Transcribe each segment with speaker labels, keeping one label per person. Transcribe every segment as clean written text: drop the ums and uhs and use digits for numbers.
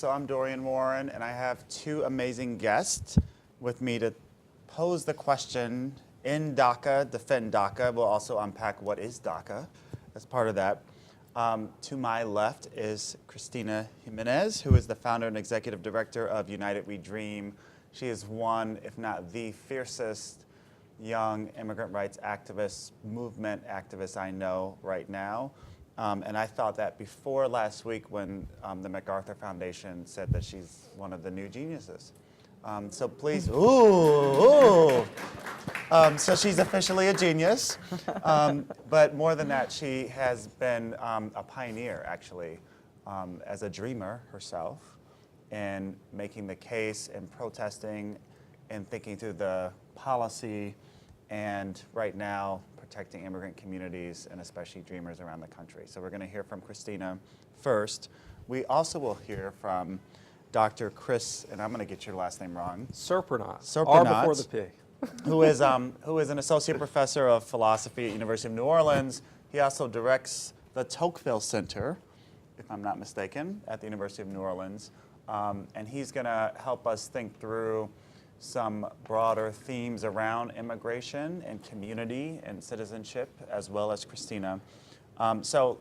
Speaker 1: So I'm Dorian Warren, and I have two amazing guests with me to pose the question in DACA, defend DACA. We'll also unpack what is DACA as part of that. To my left is Cristina Jimenez, who is the founder and executive director of United We Dream. She is one, if not the fiercest young immigrant rights activist, movement activist I know right now. And I thought that before last week when the MacArthur Foundation said that she's one of the new geniuses. So please, so she's officially a genius. But more than that, she has been a pioneer, actually, as a dreamer herself, in making the case and protesting and thinking through the policy and right now protecting immigrant communities and especially dreamers around the country. So we're going to hear from Cristina first. We also will hear from Dr. Chris, and I'm going to get your last name wrong.
Speaker 2: Surprenant.
Speaker 1: Surprenant.
Speaker 2: R before the P.
Speaker 1: who is an associate professor of philosophy at University of New Orleans. He also directs the Tocqueville Center, if I'm not mistaken, at the University of New Orleans. And he's going to help us think through some broader themes around immigration and community and citizenship, as well as Cristina. So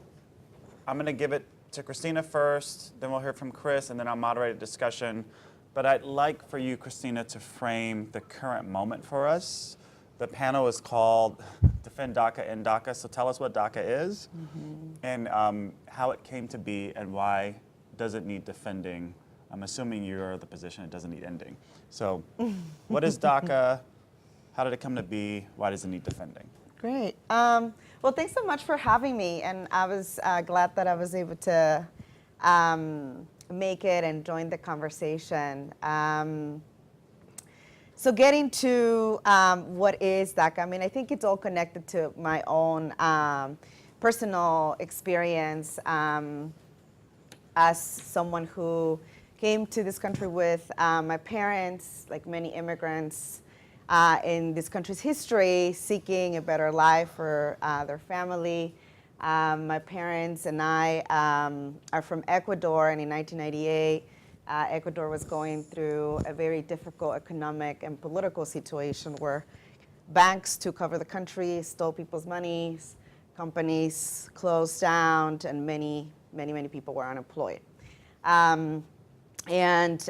Speaker 1: I'm going to give it to Cristina first, then we'll hear from Chris, and then I'll moderate a discussion. But I'd like for you, Cristina, to frame the current moment for us. The panel is called Defend DACA in DACA, so tell us what DACA is and how it came to be and why does it need defending. I'm assuming you're the position it doesn't need ending. So what is DACA? How did it come to be? Why does it need defending?
Speaker 3: Great. Well, thanks so much for having me. And I was glad that I was able to make it and join the conversation. So getting to what is DACA, I mean, I think it's all connected to my own personal experience as someone who came to this country with my parents, like many immigrants in this country's history, seeking a better life for their family. My parents and I are from Ecuador, and in 1998, Ecuador was going through a very difficult economic and political situation where banks took over the country, stole people's money, companies closed down, and many people were unemployed. And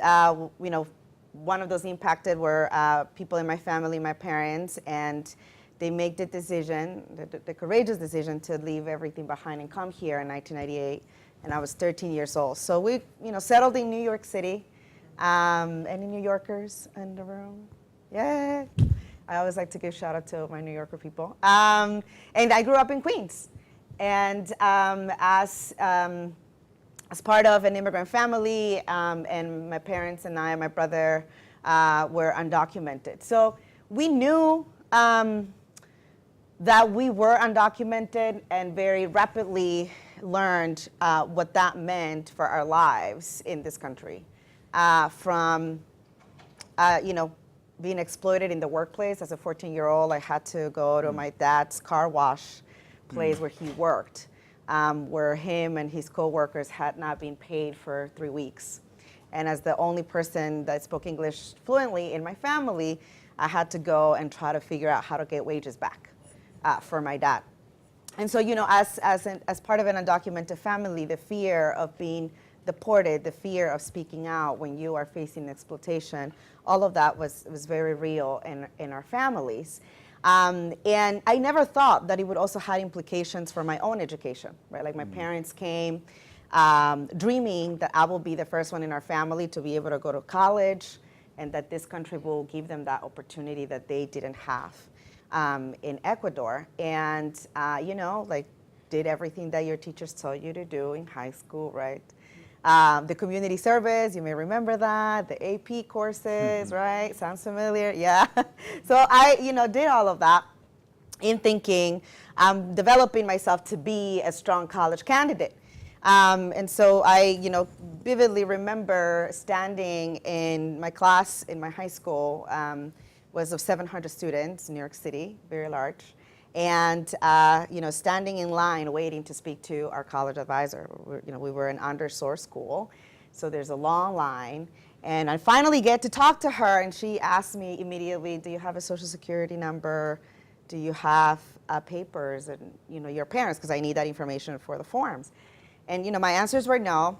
Speaker 3: one of those impacted were people in my family, my parents, and they made the decision, the courageous decision, to leave everything behind and come here in 1998. And I was 13 years old. So we, settled in New York City. Any New Yorkers in the room? Yeah. I always like to give shout out to my New Yorker people. And I grew up in Queens. And as part of an immigrant family, and my parents and I and my brother were undocumented. So we knew that we were undocumented and very rapidly learned what that meant for our lives in this country. From being exploited in the workplace as a 14-year-old, I had to go to my dad's car wash place where he worked. Where him and his co-workers had not been paid for 3 weeks. And as the only person that spoke English fluently in my family, I had to go and try to figure out how to get wages back for my dad. And so, as part of an undocumented family, the fear of being deported, the fear of speaking out when you are facing exploitation, all of that was very real in our families. And I never thought that it would also have implications for my own education, right? Like my parents came dreaming that I will be the first one in our family to be able to go to college and that this country will give them that opportunity that they didn't have in Ecuador. And, did everything that your teachers told you to do in high school, right? The community service, you may remember that, the AP courses, right? Sounds familiar? Yeah. So I, did all of that in thinking, developing myself to be a strong college candidate. And so I, vividly remember standing in my class in my high school, was of 700 students, New York City, very large. And standing in line waiting to speak to our college advisor. We were an undersourced school. So there's a long line. And I finally get to talk to her, and she asks me immediately, do you have a social security number? Do you have papers and your parents? Because I need that information for the forms. And my answers were no.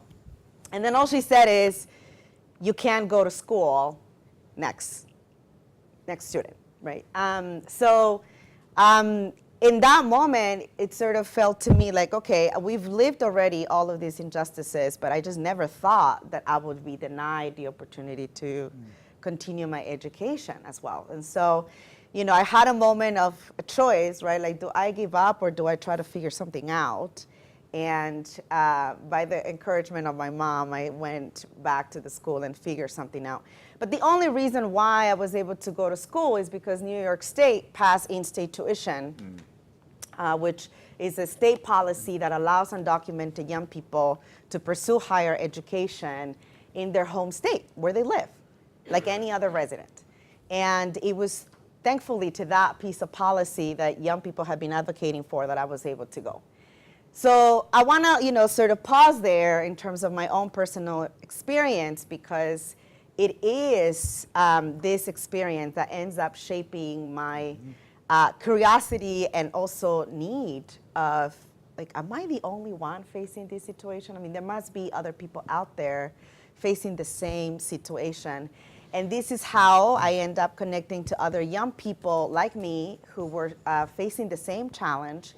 Speaker 3: And then all she said is, you can't go to school. Next student, right? In that moment, it sort of felt to me like, okay, we've lived already all of these injustices, but I just never thought that I would be denied the opportunity to continue my education as well. And so, I had a moment of a choice, right? Like, do I give up or do I try to figure something out? And by the encouragement of my mom, I went back to the school and figured something out. But the only reason why I was able to go to school is because New York State passed in-state tuition, which is a state policy that allows undocumented young people to pursue higher education in their home state where they live, like any other resident. And it was thankfully to that piece of policy that young people have been advocating for that I was able to go. So I want to, sort of pause there in terms of my own personal experience, because it is this experience that ends up shaping my curiosity and also need of, like, am I the only one facing this situation? I mean, there must be other people out there facing the same situation. And this is how I end up connecting to other young people like me who were facing the same challenge,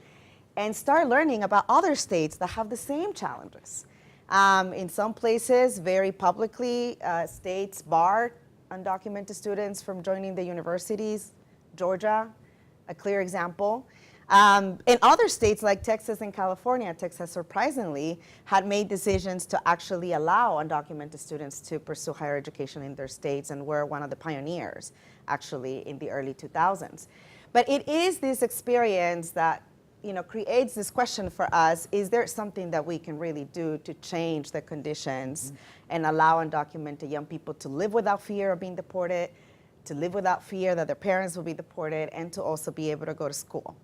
Speaker 3: and start learning about other states that have the same challenges. In some places, very publicly, states bar undocumented students from joining the universities. Georgia, a clear example. In other states like Texas and California, Texas surprisingly had made decisions to actually allow undocumented students to pursue higher education in their states, and were one of the pioneers actually in the early 2000s. But it is this experience that creates this question for us: is there something that we can really do to change the conditions and allow undocumented young people to live without fear of being deported, to live without fear that their parents will be deported, and to also be able to go to school?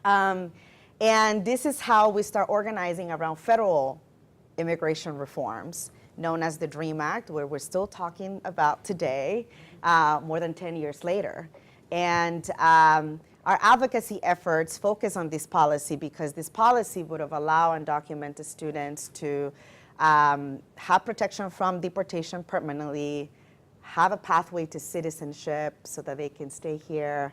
Speaker 3: And this is how we start organizing around federal immigration reforms, known as the DREAM Act, where we're still talking about today, more than 10 years later. And our advocacy efforts focus on this policy because this policy would have allowed undocumented students to have protection from deportation permanently, have a pathway to citizenship so that they can stay here,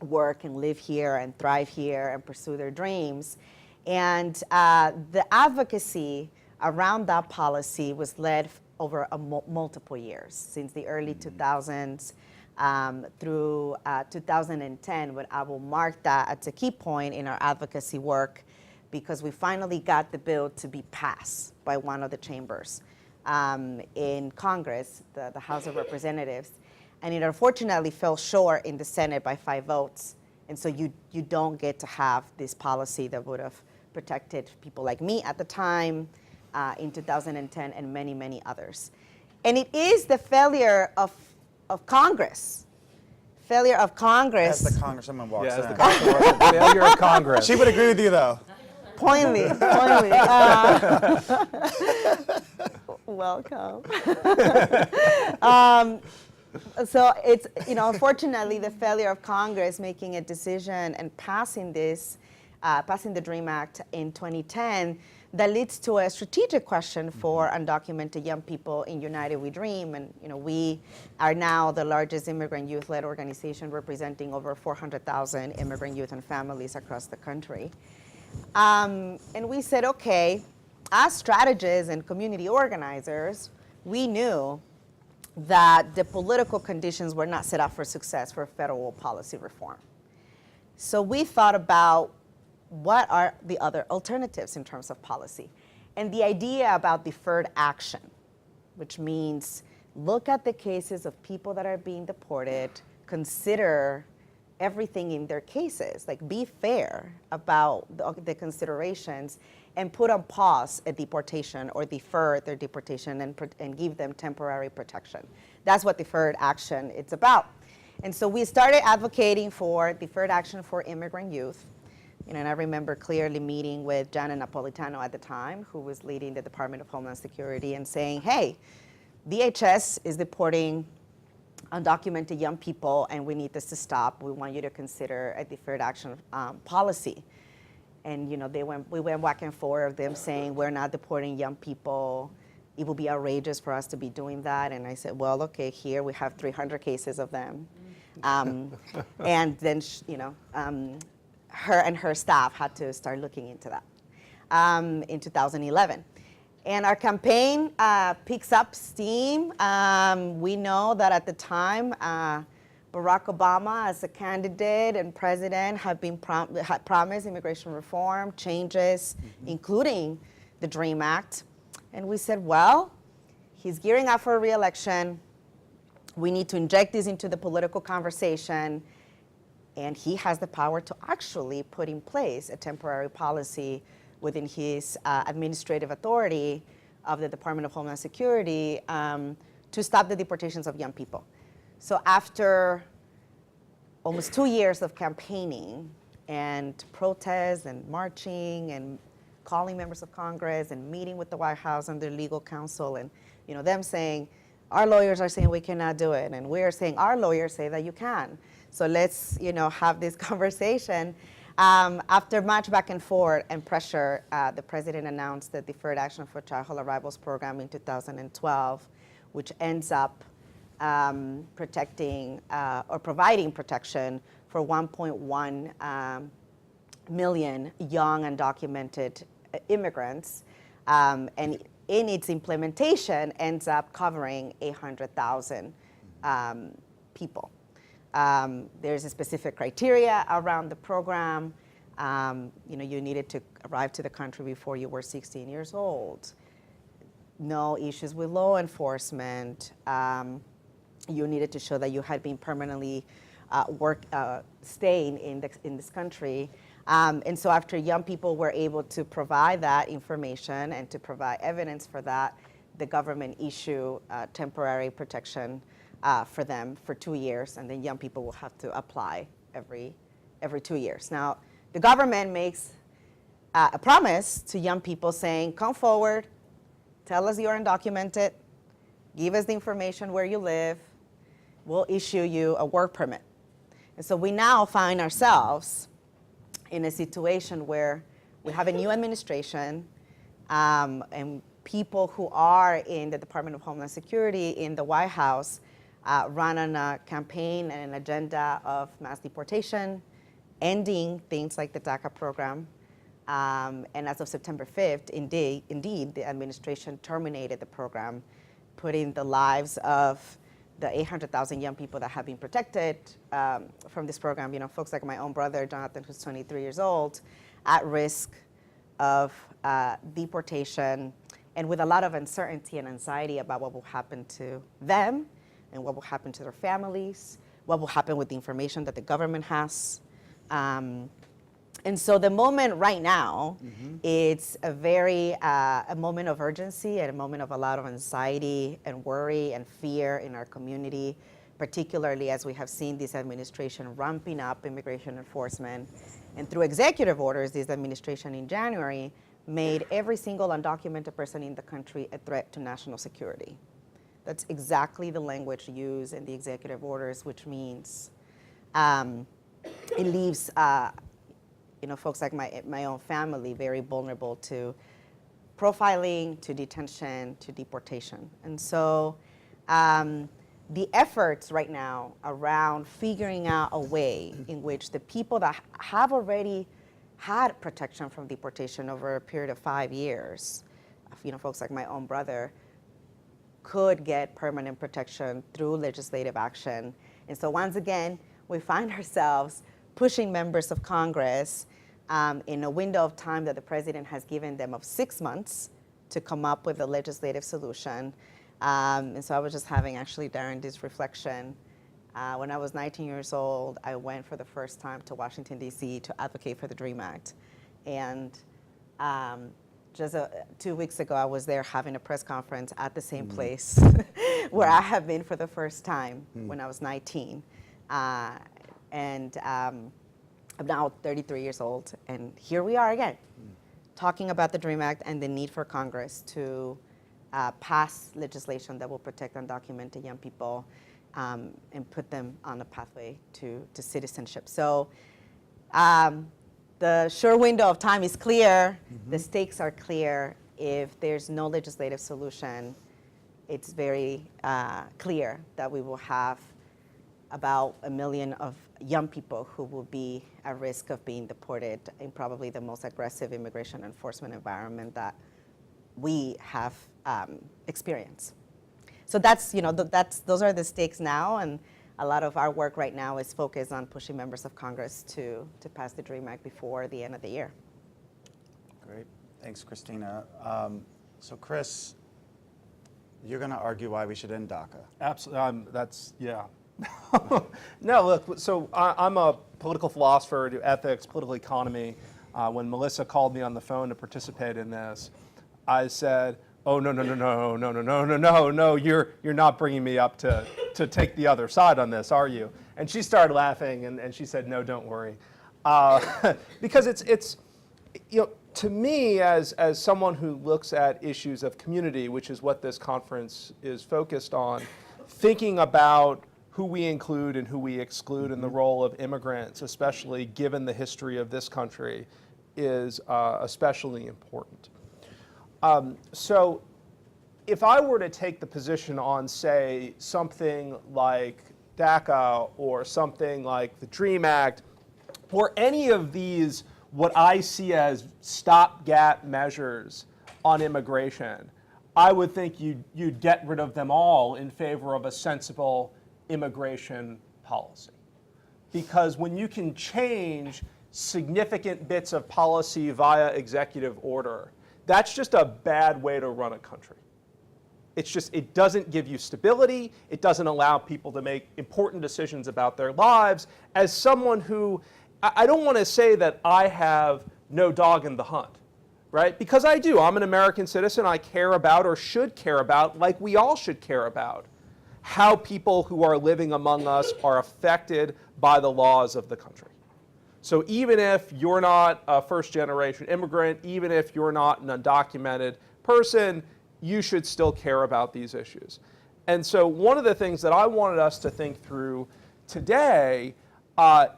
Speaker 3: work and live here and thrive here and pursue their dreams. And the advocacy around that policy was led over multiple years, since the early 2000s through 2010, when I will mark that as a key point in our advocacy work, because we finally got the bill to be passed by one of the chambers in Congress, the House of Representatives. And it unfortunately fell short in the Senate by 5 votes. And so you don't get to have this policy that would have protected people like me at the time, in 2010, and many, many others. And it is the failure of Congress. Failure of Congress.
Speaker 1: As the Congresswoman walks in.
Speaker 2: As the Congresswoman, failure of Congress.
Speaker 1: She would agree with you, though.
Speaker 3: Pointedly. Welcome. So it's, unfortunately, the failure of Congress making a decision and passing the DREAM Act in 2010 that leads to a strategic question for undocumented young people in United We Dream. And we are now the largest immigrant youth-led organization, representing over 400,000 immigrant youth and families across the country. And we said, okay, as strategists and community organizers, we knew that the political conditions were not set up for success for federal policy reform. So we thought about what are the other alternatives in terms of policy. And the idea about deferred action, which means look at the cases of people that are being deported, consider everything in their cases, like be fair about the considerations, and put on pause a deportation or defer their deportation and give them temporary protection. That's what deferred action is about. And so we started advocating for deferred action for immigrant youth And I remember clearly meeting with Janet Napolitano at the time, who was leading the Department of Homeland Security, and saying, hey, DHS is deporting undocumented young people, and we need this to stop. We want you to consider a deferred action policy. And we went back and forth of them saying, we're not deporting young people. It would be outrageous for us to be doing that. And I said, well, okay, here we have 300 cases of them. And then, her and her staff had to start looking into that in 2011. And our campaign picks up steam. We know that at the time, Barack Obama, as a candidate and president, had promised immigration reform changes, including the DREAM Act. And we said, well, he's gearing up for a re-election. We need to inject this into the political conversation. And he has the power to actually put in place a temporary policy within his administrative authority of the Department of Homeland Security to stop the deportations of young people. So after almost 2 years of campaigning and protests and marching and calling members of Congress and meeting with the White House and their legal counsel, and them saying, our lawyers are saying we cannot do it, and we're saying our lawyers say that you can. So let's have this conversation. After much back and forth and pressure, the president announced the Deferred Action for Childhood Arrivals program in 2012, which ends up protecting or providing protection for 1.1 million young undocumented immigrants, and in its implementation ends up covering 800,000 people. There's a specific criteria around the program. You needed to arrive to the country before you were 16 years old. No issues with law enforcement. You needed to show that you had been permanently staying in this country. And so after young people were able to provide that information and to provide evidence for that, the government issued temporary protection for them for 2 years, and then young people will have to apply every 2 years. Now, the government makes a promise to young people saying, come forward, tell us you're undocumented, give us the information where you live, we'll issue you a work permit. And so we now find ourselves in a situation where we have a new administration, and people who are in the Department of Homeland Security, in the White House, run on a campaign and an agenda of mass deportation, ending things like the DACA program. And as of September 5th, indeed, the administration terminated the program, putting the lives of the 800,000 young people that have been protected from this program, folks like my own brother, Jonathan, who's 23 years old, at risk of deportation, and with a lot of uncertainty and anxiety about what will happen to them and what will happen to their families, what will happen with the information that the government has. And so the moment right now, it's a moment of urgency and a moment of a lot of anxiety and worry and fear in our community, particularly as we have seen this administration ramping up immigration enforcement. And through executive orders, this administration in January made every single undocumented person in the country a threat to national security. That's exactly the language used in the executive orders, which means it leaves folks like my own family very vulnerable to profiling, to detention, to deportation. And so the efforts right now around figuring out a way in which the people that have already had protection from deportation over a period of 5 years, folks like my own brother, could get permanent protection through legislative action. And so once again, we find ourselves pushing members of Congress in a window of time that the president has given them of 6 months to come up with a legislative solution. And so I was just having actually during this reflection, when I was 19 years old, I went for the first time to Washington, D.C. to advocate for the DREAM Act. And just 2 weeks ago, I was there having a press conference at the same place where I have been for the first time when I was 19. And I'm now 33 years old, and here we are again, talking about the DREAM Act and the need for Congress to pass legislation that will protect undocumented young people and put them on a pathway to citizenship. So the short window of time is clear. The stakes are clear. If there's no legislative solution, it's very clear that we will have about 1 million of young people who will be at risk of being deported in probably the most aggressive immigration enforcement environment that we have experienced. So that's, those are the stakes now, and a lot of our work right now is focused on pushing members of Congress to pass the DREAM Act before the end of the year.
Speaker 1: Great. Thanks, Cristina. So Chris, you're going to argue why we should end DACA.
Speaker 2: Absolutely. Yeah. No, look, so I'm a political philosopher, do ethics, political economy. When Melissa called me on the phone to participate in this, I said, oh, no, you're not bringing me up to take the other side on this, are you? And she started laughing, and she said, no, don't worry. Because it's to me, as someone who looks at issues of community, which is what this conference is focused on, thinking about who we include and who we exclude in the role of immigrants, especially given the history of this country, is especially important. So if I were to take the position on, say, something like DACA or something like the DREAM Act, or any of these what I see as stopgap measures on immigration, I would think you'd get rid of them all in favor of a sensible immigration policy. Because when you can change significant bits of policy via executive order, that's just a bad way to run a country. It doesn't give you stability. It doesn't allow people to make important decisions about their lives. As someone who, I don't want to say that I have no dog in the hunt, right? Because I do. I'm an American citizen. I care about, or should care about, like we all should care about, how people who are living among us are affected by the laws of the country. So even if you're not a first-generation immigrant, even if you're not an undocumented person, you should still care about these issues. And so one of the things that I wanted us to think through today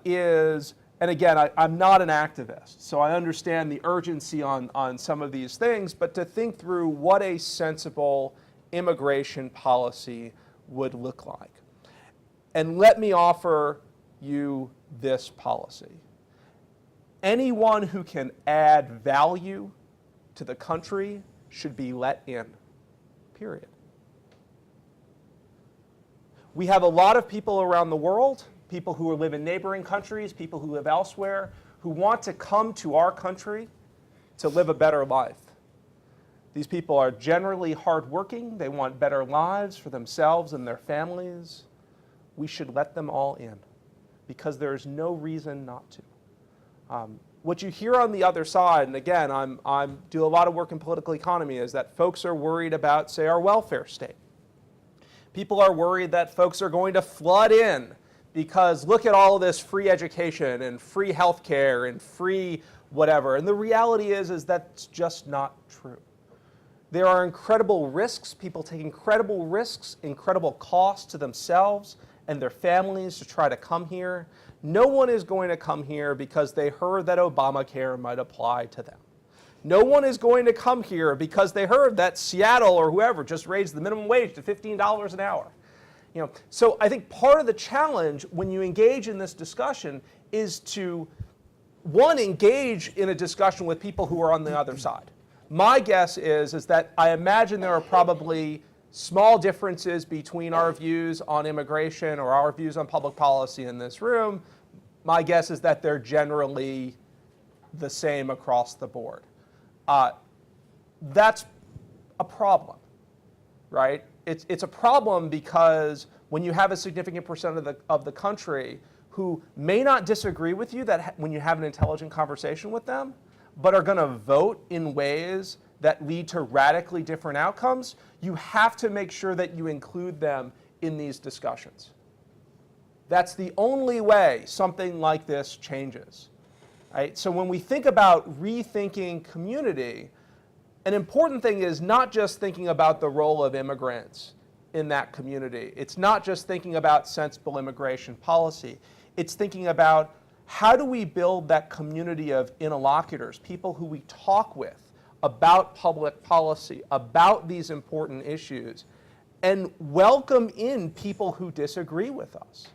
Speaker 2: is, and again, I'm not an activist, so I understand the urgency on some of these things, but to think through what a sensible immigration policy would look like. And let me offer you this policy. Anyone who can add value to the country should be let in, period. We have a lot of people around the world, people who live in neighboring countries, people who live elsewhere, who want to come to our country to live a better life. These people are generally hardworking. They want better lives for themselves and their families. We should let them all in because there is no reason not to. What you hear on the other side, and again, I do a lot of work in political economy, is that folks are worried about, say, our welfare state. People are worried that folks are going to flood in because look at all of this free education and free health care and free whatever. And the reality is that's just not true. There are incredible risks. People take incredible risks, incredible costs to themselves and their families to try to come here. No one is going to come here because they heard that Obamacare might apply to them. No one is going to come here because they heard that Seattle or whoever just raised the minimum wage to $15 an hour. So I think part of the challenge when you engage in this discussion is to, one, engage in a discussion with people who are on the other side. My guess is that I imagine there are probably small differences between our views on immigration or our views on public policy in this room. My guess is that they're generally the same across the board. That's a problem, right? It's a problem because when you have a significant percent of the country who may not disagree with you when you have an intelligent conversation with them, but are going to vote in ways that lead to radically different outcomes, you have to make sure that you include them in these discussions. That's the only way something like this changes. Right? So when we think about rethinking community, an important thing is not just thinking about the role of immigrants in that community. It's not just thinking about sensible immigration policy. It's thinking about how do we build that community of interlocutors, people who we talk with about public policy, about these important issues, and welcome in people who disagree with us.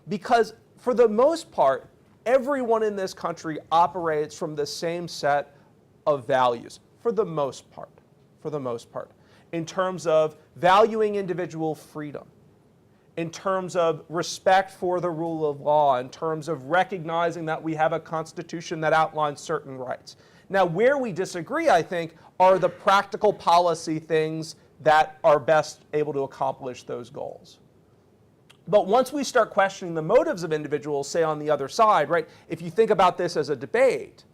Speaker 2: Because for the most part, everyone in this country operates from the same set of values, for the most part, in terms of valuing individual freedom, in terms of respect for the rule of law, in terms of recognizing that we have a constitution that outlines certain rights. Now, where we disagree, I think, are the practical policy things that are best able to accomplish those goals. But once we start questioning the motives of individuals, say on the other side, right, if you think about this as a debate,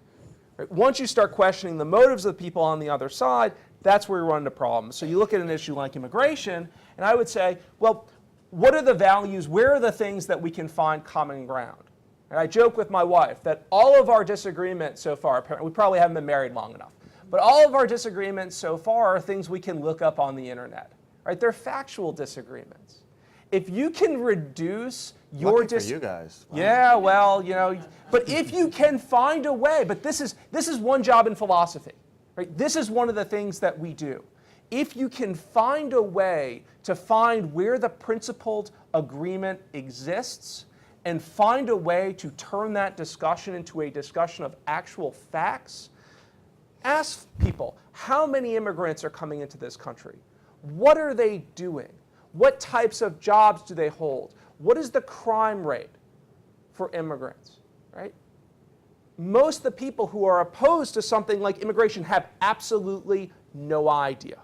Speaker 2: right, once you start questioning the motives of the people on the other side, that's where we run into problems. So you look at an issue like immigration, and I would say, well, what are the values, where are the things that we can find common ground? And I joke with my wife that all of our disagreements so far, we probably haven't been married long enough, but all of our disagreements so far are things we can look up on the internet, right? They're factual disagreements. If you can reduce your
Speaker 1: Lucky for you guys. Wow.
Speaker 2: Yeah, well, you know, but if you can find a way, but this is one job in philosophy, right? This is one of the things that we do. If you can find a way to find where the principled agreement exists and find a way to turn that discussion into a discussion of actual facts, ask people, how many immigrants are coming into this country? What are they doing? What types of jobs do they hold? What is the crime rate for immigrants, right? Most of the people who are opposed to something like immigration have absolutely no idea.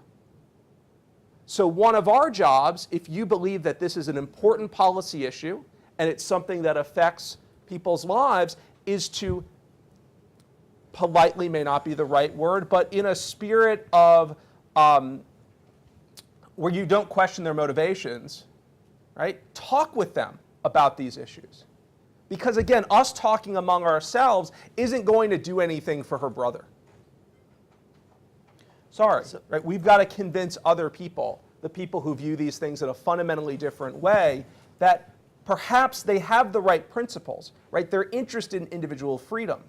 Speaker 2: So one of our jobs, if you believe that this is an important policy issue and it's something that affects people's lives, is to politely, may not be the right word, but in a spirit of where you don't question their motivations, right? Talk with them about these issues. Because again, us talking among ourselves isn't going to do anything for her brother. Sorry, right? We've got to convince other people, the people who view these things in a fundamentally different way, that perhaps they have the right principles, right? They're interested in individual freedom.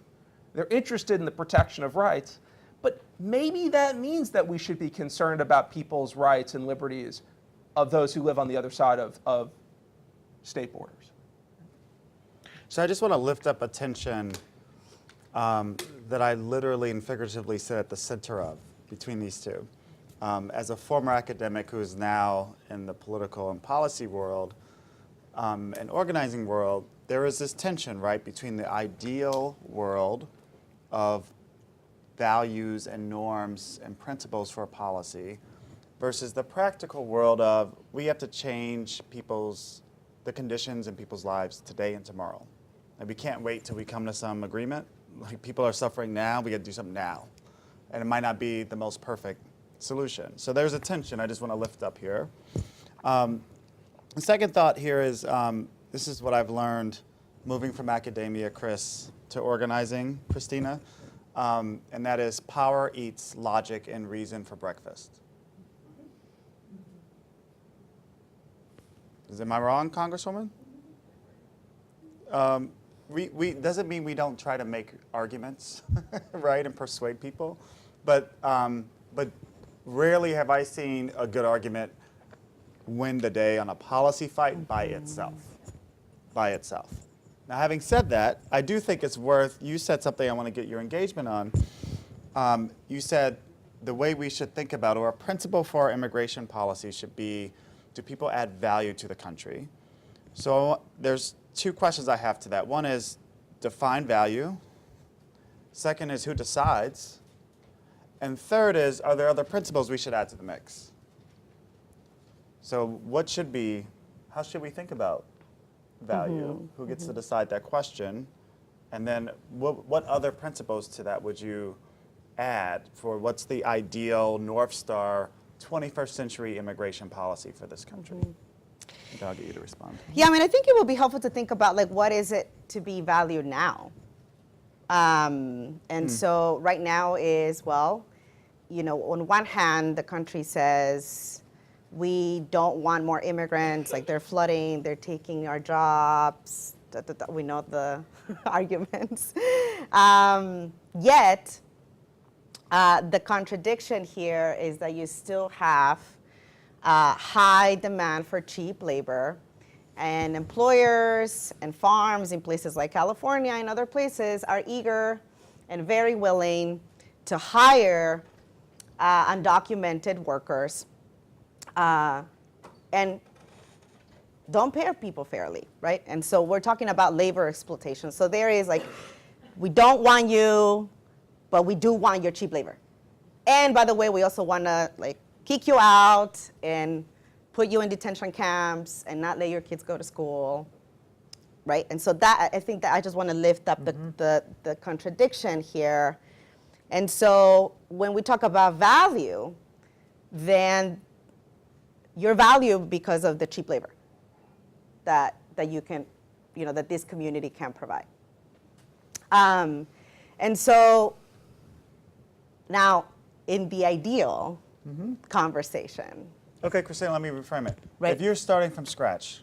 Speaker 2: They're interested in the protection of rights. But maybe that means that we should be concerned about people's rights and liberties of those who live on the other side of state borders.
Speaker 1: So I just want to lift up a tension that I literally and figuratively sit at the center of between these two. As a former academic who is now in the political and policy world and organizing world, there is this tension, right, between the ideal world of values and norms and principles for policy versus the practical world of we have to change the conditions in people's lives today and tomorrow. And we can't wait till we come to some agreement. Like, people are suffering now, we got to do something now. And it might not be the most perfect solution. So there's a tension I just want to lift up here. The second thought here is, this is what I've learned moving from academia, Chris, to organizing, Cristina. And that is power eats logic and reason for breakfast. Am I wrong, Congresswoman? Doesn't mean we don't try to make arguments, right, and persuade people, but rarely have I seen a good argument win the day on a policy fight by itself. Now, having said that, I do think it's worth, you said something I want to get your engagement on. You said the way we should think about, or a principle for our immigration policy should be, do people add value to the country? So there's two questions I have to that. One is define value. Second is who decides. And third is, are there other principles we should add to the mix? So how should we think about value? Who gets to decide that question? And then what other principles to that would you add for what's the ideal North Star 21st century immigration policy for this country? Okay, I'll get you to respond.
Speaker 3: Yeah, I mean, I think it would be helpful to think about like what is it to be valued now. And so right now is, well, you know, on one hand, the country says we don't want more immigrants, like they're flooding, they're taking our jobs. We know the arguments. Yet, the contradiction here is that you still have high demand for cheap labor, and employers and farms in places like California and other places are eager and very willing to hire undocumented workers and don't pay people fairly, right? And so we're talking about labor exploitation. So there is like, we don't want you, but we do want your cheap labor. And by the way, we also want to like kick you out and put you in detention camps and not let your kids go to school, right? And so that, I think that I just want to lift up the contradiction here. And so when we talk about value, then you're valued because of the cheap labor that you can, you know, that this community can provide. And so now in the ideal conversation.
Speaker 1: Okay, Cristina, let me reframe it.
Speaker 3: Right.
Speaker 1: If you're starting from scratch,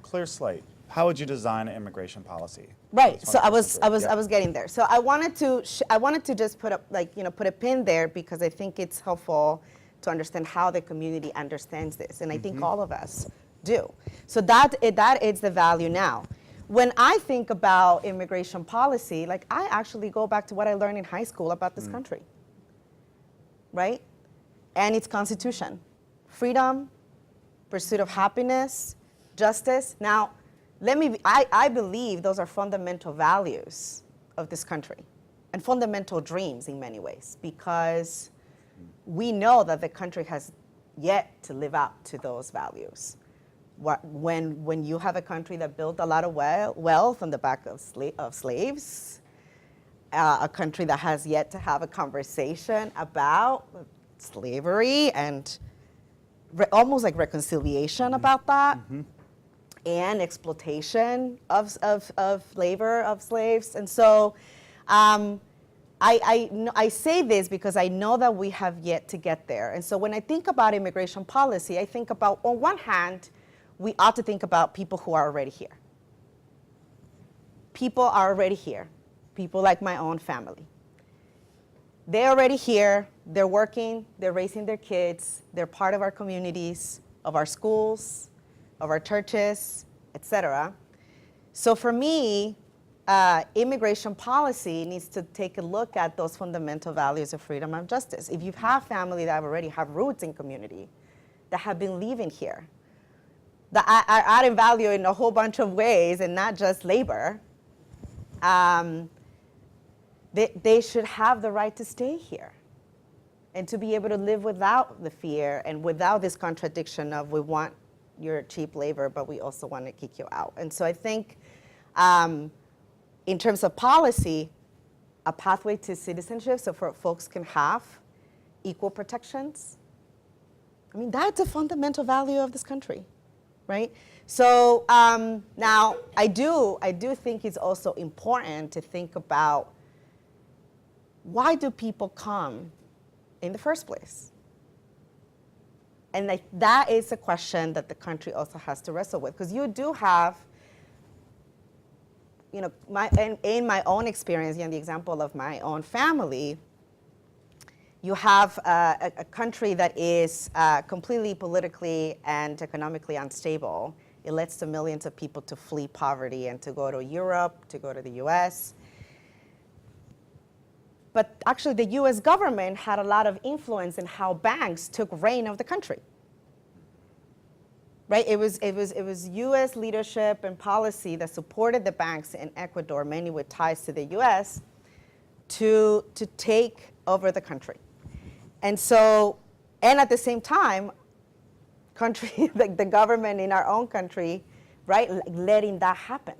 Speaker 1: clear slate, how would you design an immigration policy?
Speaker 3: Right.
Speaker 1: That's
Speaker 3: So
Speaker 1: my
Speaker 3: I
Speaker 1: first
Speaker 3: was
Speaker 1: input.
Speaker 3: getting there. So I wanted to just put up put a pin there because I think it's helpful to understand how the community understands this, and I think all of us do. So that is the value now. When I think about immigration policy, like I actually go back to what I learned in high school about this country, right? And its constitution. Freedom, pursuit of happiness, justice. Now, I believe those are fundamental values of this country and fundamental dreams in many ways, because we know that the country has yet to live up to those values. When you have a country that built a lot of wealth on the back of slaves, a country that has yet to have a conversation about slavery and almost like reconciliation about that, and exploitation of labor, of slaves. And so I say this because I know that we have yet to get there. And so when I think about immigration policy, I think about, on one hand, we ought to think about people who are already here. People are already here. People like my own family. They're already here, they're working, they're raising their kids, they're part of our communities, of our schools, of our churches, etc. So for me, immigration policy needs to take a look at those fundamental values of freedom and justice. If you have family that already have roots in community, that have been living here, that are adding value in a whole bunch of ways and not just labor, they should have the right to stay here and to be able to live without the fear and without this contradiction of we want your cheap labor, but we also want to kick you out. And so I think in terms of policy, a pathway to citizenship so for folks can have equal protections. I mean, that's a fundamental value of this country, right? So now I do think it's also important to think about, why do people come in the first place? And that is a question that the country also has to wrestle with, because you do have, you know, in my own experience, and the example of my own family, you have a country that is completely politically and economically unstable. It leads to millions of people to flee poverty and to go to Europe, to go to the US. But actually, the US government had a lot of influence in how banks took reign of the country. Right? It was US leadership and policy that supported the banks in Ecuador, many with ties to the US, to take over the country. And so, and at the same time, like the government in our own country, right, letting that happen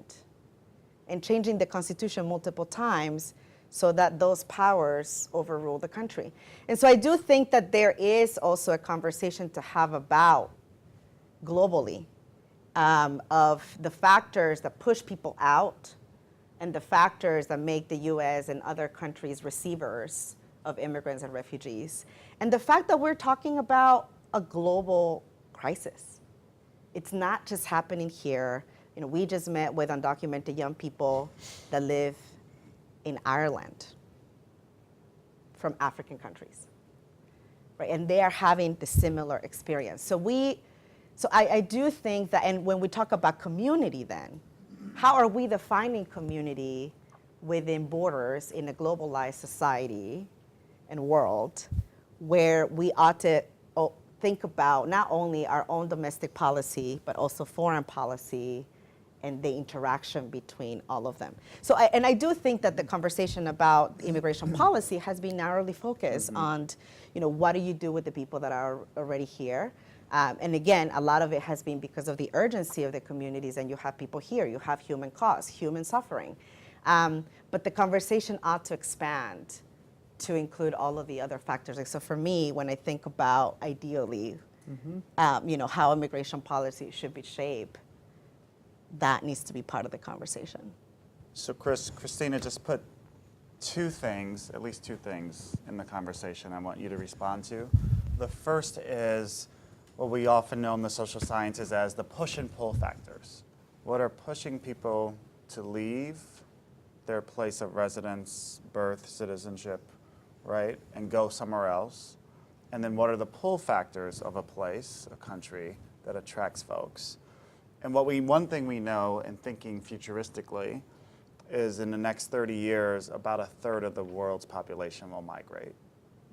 Speaker 3: and changing the constitution multiple times so that those powers overrule the country. And so I do think that there is also a conversation to have about globally of the factors that push people out and the factors that make the US and other countries receivers of immigrants and refugees. And the fact that we're talking about a global crisis. It's not just happening here. You know, we just met with undocumented young people that live in Ireland from African countries, right? And they are having the similar experience. So I do think that, and when we talk about community then, how are we defining community within borders in a globalized society and world where we ought to think about not only our own domestic policy, but also foreign policy and the interaction between all of them. So, I do think that the conversation about immigration policy has been narrowly focused on, you know, what do you do with the people that are already here? And again, a lot of it has been because of the urgency of the communities, and you have people here, you have human cost, human suffering. But the conversation ought to expand to include all of the other factors. Like, so for me, when I think about ideally, you know, how immigration policy should be shaped, that needs to be part of the conversation.
Speaker 1: So Cristina just put at least two things in the conversation I want you to respond to. The first is what we often know in the social sciences as the push and pull factors. What are pushing people to leave their place of residence, birth, citizenship, right, and go somewhere else? And then what are the pull factors of a place, a country, that attracts folks? And one thing we know in thinking futuristically is in the next 30 years, about a third of the world's population will migrate.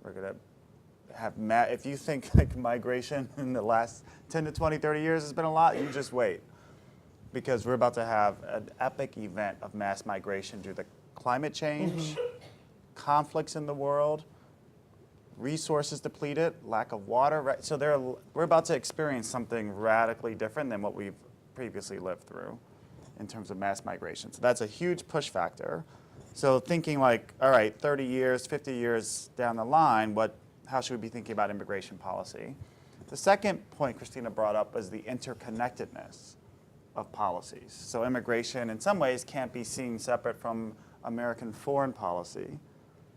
Speaker 1: We're going to have, if you think like migration in the last 10 to 20, 30 years has been a lot, you just wait. Because we're about to have an epic event of mass migration due to climate change, conflicts in the world, resources depleted, lack of water. Right? So we're about to experience something radically different than what we've previously lived through in terms of mass migration. So that's a huge push factor. So thinking like, all right, 30 years, 50 years down the line, how should we be thinking about immigration policy? The second point Cristina brought up was the interconnectedness of policies. So immigration in some ways can't be seen separate from American foreign policy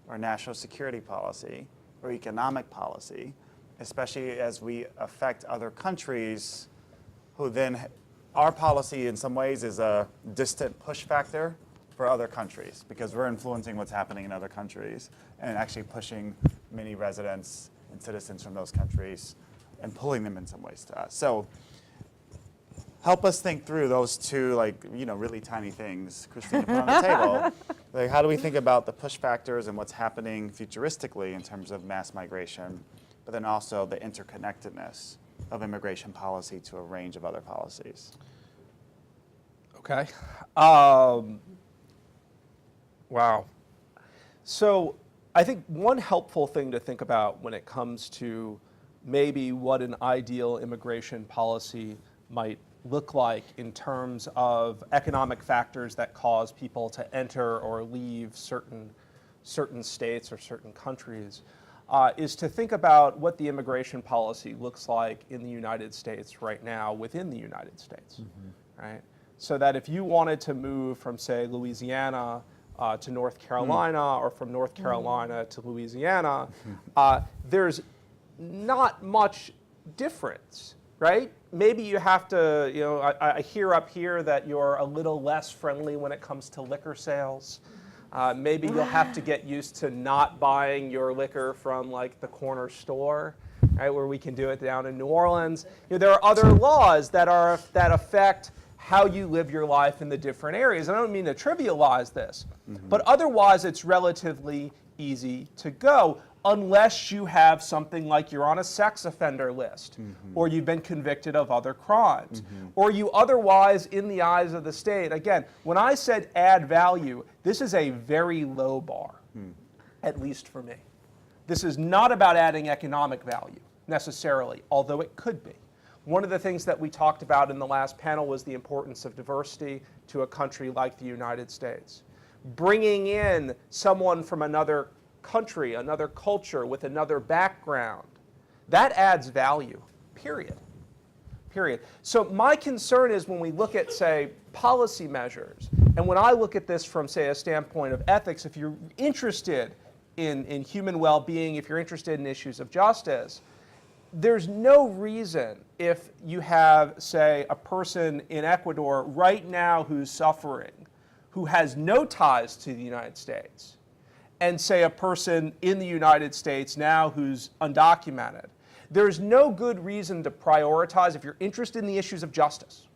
Speaker 1: or national security policy or economic policy, especially as we affect other countries who then, our policy in some ways is a distant push factor for other countries because we're influencing what's happening in other countries and actually pushing many residents and citizens from those countries and pulling them in some ways to us. So help us think through those two, like, you know, really tiny things Cristina put on the table. Like, how do we think about the push factors and what's happening futuristically in terms of mass migration, but then also the interconnectedness of immigration policy to a range of other policies?
Speaker 2: Okay. Wow. So I think one helpful thing to think about when it comes to maybe what an ideal immigration policy might look like in terms of economic factors that cause people to enter or leave certain states or certain countries is to think about what the immigration policy looks like in the United States right now within the United States, right? So that if you wanted to move from, say, Louisiana to North Carolina or from North Carolina to Louisiana, there's not much difference, right? Maybe you have to, you know, I hear up here that you're a little less friendly when it comes to liquor sales. Maybe you'll have to get used to not buying your liquor from like the corner store, right, where we can do it down in New Orleans. You know, there are other laws that affect how you live your life in the different areas. And I don't mean to trivialize this, but otherwise it's relatively easy to go unless you have something like you're on a sex offender list, or you've been convicted of other crimes, or you otherwise, in the eyes of the state, again, when I said add value, this is a very low bar, at least for me. This is not about adding economic value, necessarily, although it could be. One of the things that we talked about in the last panel was the importance of diversity to a country like the United States. Bringing in someone from another country, another culture with another background, that adds value, period. period. So my concern is when we look at, say, policy measures, and when I look at this from, say, a standpoint of ethics, if you're interested in human well-being, if you're interested in issues of justice, there's no reason if you have, say, a person in Ecuador right now who's suffering, who has no ties to the United States, and say a person in the United States now who's undocumented. There's no good reason to prioritize, if you're interested in the issues of justice,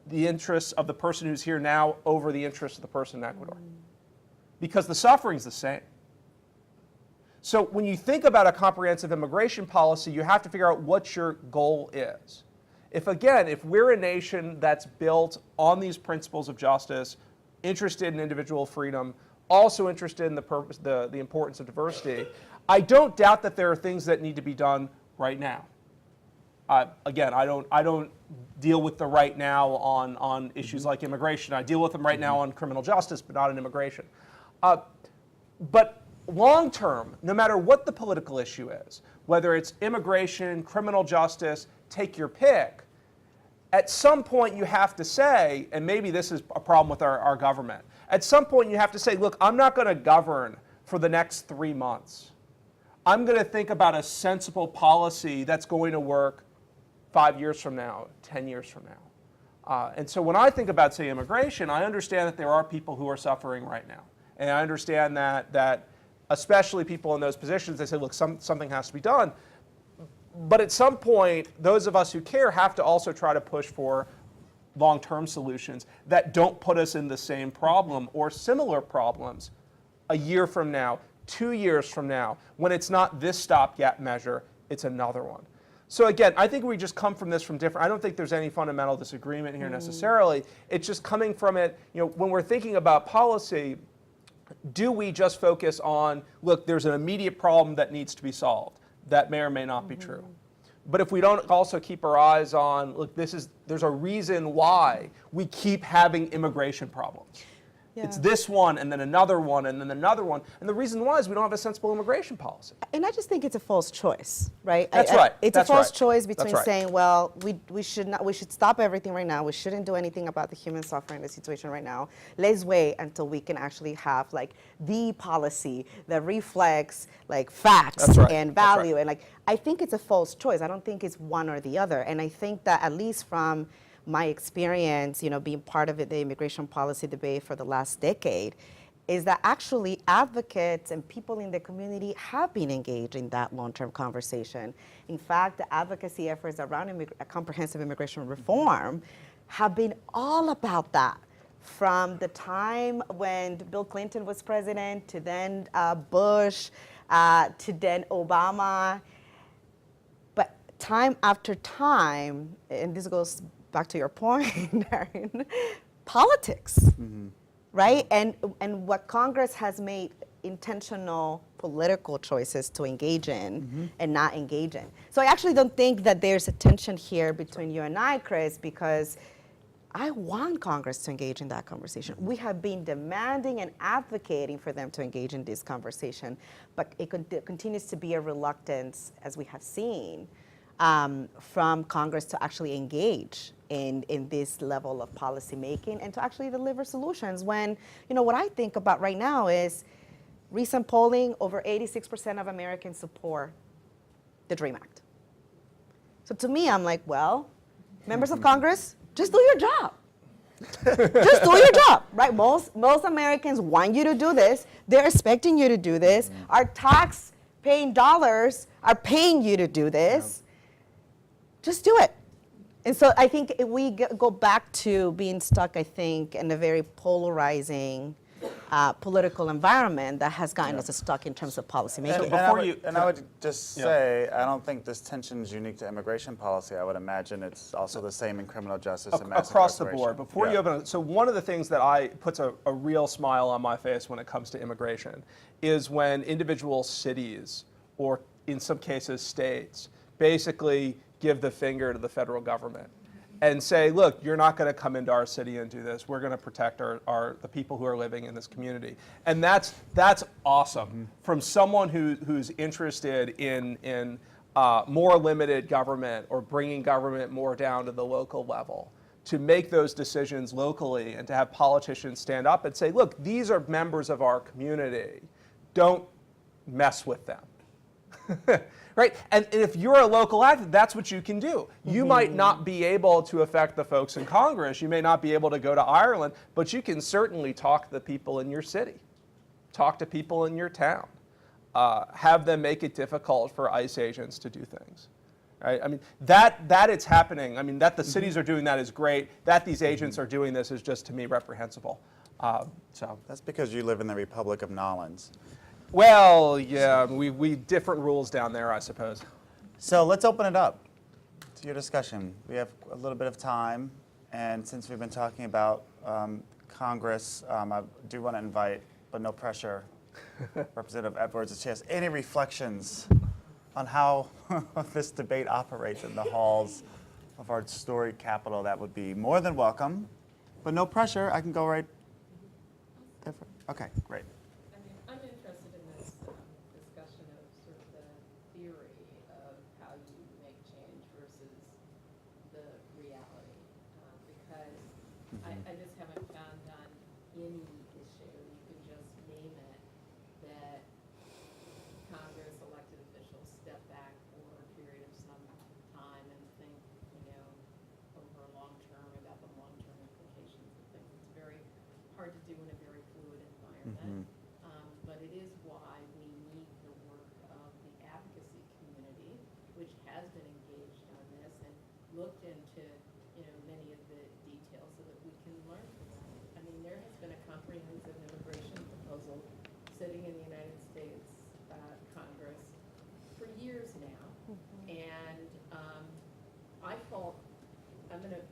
Speaker 2: the interests of the person who's here now over the interests of the person in Ecuador. Because the suffering's the same. So when you think about a comprehensive immigration policy, you have to figure out what your goal is. If we're a nation that's built on these principles of justice, interested in individual freedom, also interested in the importance of diversity, I don't doubt that there are things that need to be done right now. I don't deal with the right now on issues like immigration. I deal with them right now on criminal justice, but not on immigration. But long term, no matter what the political issue is, whether it's immigration, criminal justice, take your pick, at some point you have to say, and maybe this is a problem with our government, at some point you have to say, look, I'm not going to govern for the next 3 months. I'm going to think about a sensible policy that's going to work 5 years from now, 10 years from now. And so when I think about, say, immigration, I understand that there are people who are suffering right now. And I understand that especially people in those positions, they say, look, something has to be done. But at some point, those of us who care have to also try to push for long-term solutions that don't put us in the same problem or similar problems a year from now, 2 years from now, when it's not this stopgap measure, it's another one. So again, I think we just come from this from different, I don't think there's any fundamental disagreement here necessarily. It's just coming from it, when we're thinking about policy, do we just focus on, look, there's an immediate problem that needs to be solved? That may or may not be true. But if we don't also keep our eyes on, look, there's a reason why we keep having immigration problems. Yeah. It's this one, and then another one, and then another one. And the reason why is we don't have a sensible immigration policy.
Speaker 3: And I just think it's a false choice, right?
Speaker 2: That's right.
Speaker 3: It's a false choice between saying, well, we should stop everything right now. We shouldn't do anything about the human suffering, the situation right now. Let's wait until we can actually have the policy that reflects facts and value. And I think it's a false choice. I don't think it's one or the other. And I think that at least from my experience, being part of the immigration policy debate for the last decade, is that actually advocates and people in the community have been engaged in that long-term conversation. In fact, the advocacy efforts around comprehensive immigration reform have been all about that. From the time when Bill Clinton was president, to then Bush, to then Obama. But time after time, and this goes back to your point, Darren, politics, right? And what Congress has made intentional political choices to engage in and not engage in. So I actually don't think that there's a tension here between you and I, Chris, because I want Congress to engage in that conversation. We have been demanding and advocating for them to engage in this conversation, but it continues to be a reluctance, as we have seen, from Congress to actually engage in this level of policy making and to actually deliver solutions. When, what I think about right now is recent polling, over 86% of Americans support the DREAM Act. So to me, I'm like, well, members of Congress, just do your job. Just do your job, right? Most Americans want you to do this. They're expecting you to do this. Our tax-paying dollars are paying you to do this. Just do it. And so I think if we go back to being stuck, I think, in a very polarizing political environment that has gotten us stuck in terms of policymaking.
Speaker 1: And I would just say, I don't think this tension is unique to immigration policy. I would imagine it's also the same in criminal justice and mass
Speaker 2: across the
Speaker 1: incarceration.
Speaker 2: board. Before you open, so one of the things that puts a real smile on my face when it comes to immigration is when individual cities, or in some cases states, basically give the finger to the federal government and say, look, you're not going to come into our city and do this. We're going to protect the people who are living in this community. And that's awesome from someone who's interested in more limited government or bringing government more down to the local level, to make those decisions locally and to have politicians stand up and say, look, these are members of our community. Don't mess with them. Right? And if you're a local actor, that's what you can do. You might not be able to affect the folks in Congress. You may not be able to go to Ireland, but you can certainly talk to the people in your city, talk to people in your town, have them make it difficult for ICE agents to do things. Right? I mean, that it's happening. I mean, that the cities are doing that is great. That these agents are doing this is just, to me, reprehensible. So
Speaker 1: That's because you live in the Republic of Nolans.
Speaker 2: well, yeah, we different rules down there, I suppose.
Speaker 1: So let's open it up to your discussion. We have a little bit of time, and since we've been talking about Congress, I do want to invite, but no pressure, Representative Edwards, if she has any reflections on how this debate operates in the halls of our storied Capitol, that would be more than welcome. But no pressure. I can go right there. Okay, great.
Speaker 4: I mean, I'm interested in this discussion of sort of the theory of how you make change versus the reality, because I just haven't found on any issue, you can just name it, that Congress, elected officials step back for a period of some time and think, over a long term about the long-term implications of things. It's very hard to do in a very fluid environment. But it is why we need the work of the advocacy community, which has been engaged on this and looked into, many of the details so that we can learn from them. I mean, there has been a comprehensive immigration proposal sitting in the United States Congress for years now, and I'm going to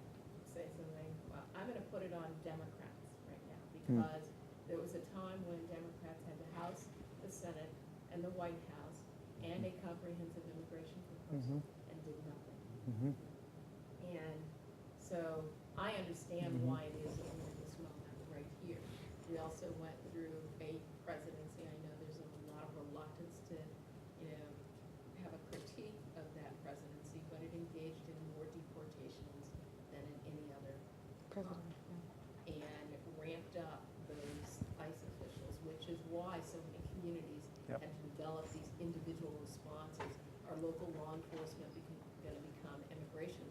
Speaker 4: say something. I'm going to put it on Democrats right now, because there was a time when Democrats had the House, the Senate, and the White House, and a comprehensive immigration proposal, and did nothing. And so I understand why it is that we're in this moment right here. We also went through a presidency. I know there's a lot of reluctance to, have a critique of that presidency, but it engaged in more deportations than in any other time, and ramped up those ICE officials, which is why so many communities had to develop these individual responses. Our local law enforcement going to become immigration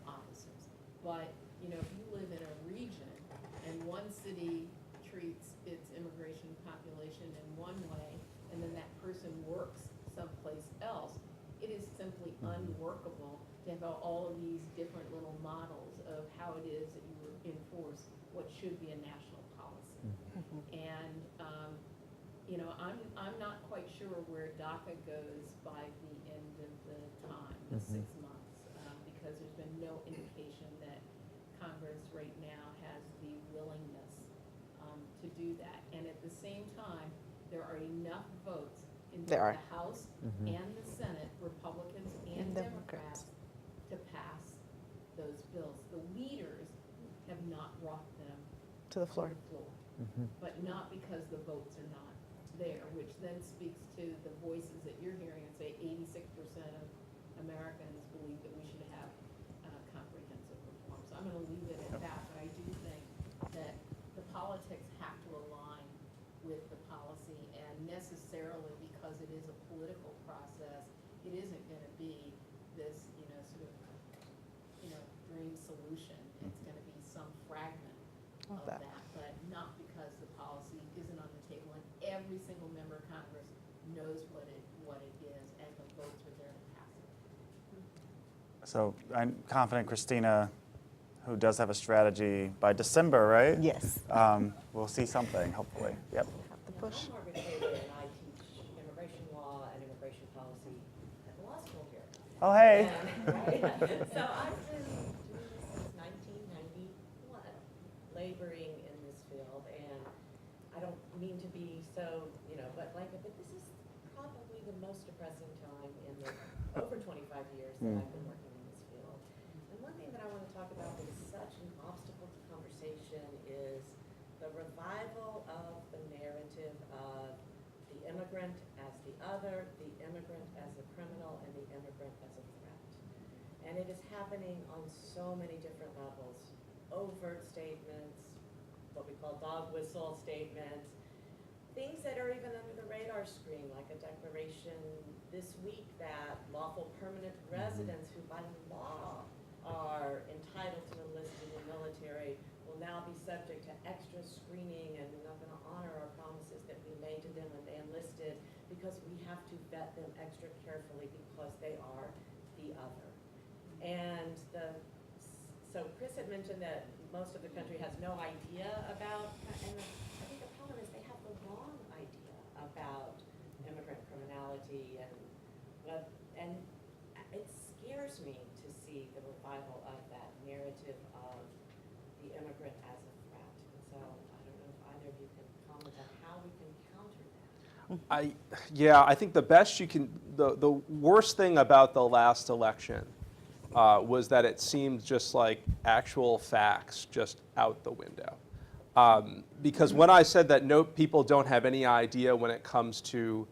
Speaker 4: officers. But, if you live in a region and one city treats its immigration population in one way, and then that person works someplace else, it is simply unworkable to have all of these different little models of how it is that you enforce what should be a national policy. And, I'm not quite sure where DACA goes by the end of the time, the 6 months, because there's been no indication that Congress right now has the willingness to do that. And at the same time, there are enough votes in the House and the Senate, Republicans and Democrats, to pass those bills. The leaders have not brought them
Speaker 3: To the floor.
Speaker 4: but not because the votes are not there, which then speaks to the voices that you're hearing and say 86% of Americans believe that we should have comprehensive reform. So I'm going to leave it at that, but I do think that the politics have to align with the policy, and necessarily because it is a political process, it isn't going to be this, sort of, dream solution. It's going to be some fragment of that, but not because the policy isn't on the table and every single member of Congress knows what it is and the votes are there to pass it.
Speaker 1: So I'm confident Cristina, who does have a strategy by December, right?
Speaker 3: Yes.
Speaker 1: We'll see something, hopefully. Yep.
Speaker 3: Have to push.
Speaker 5: I'm Margaret Taylor, and I teach immigration law and immigration policy at the law school here.
Speaker 1: Oh, hey.
Speaker 5: So I've been doing this since 1991, laboring in this field, and I don't mean to be so, but this is probably the most depressing time in the over 25 years that I've been working in this field. And one thing that I want to talk about that is such an obstacle to conversation is the revival of the narrative of the immigrant as the other, the immigrant as a criminal, and the immigrant And it is happening on so many different levels. Overt statements, what we call dog whistle statements, things that are even under the radar screen, like a declaration this week that lawful permanent residents who by law are entitled to enlist in the military will now be subject to extra screening, and we're not going to honor our promises that we made to them when they enlisted because we have to vet them extra carefully because they are the other. And so Chris had mentioned that most of the country has no idea about, and I think the problem is they have the wrong idea about immigrant criminality, and it scares me to see the revival of that narrative of the immigrant as a threat. And so I don't know if either of you can comment on how we can counter that.
Speaker 2: I think the best you can, the worst thing about the last election was that it seemed just like actual facts just out the window. Because when I said that people don't have any idea when it comes to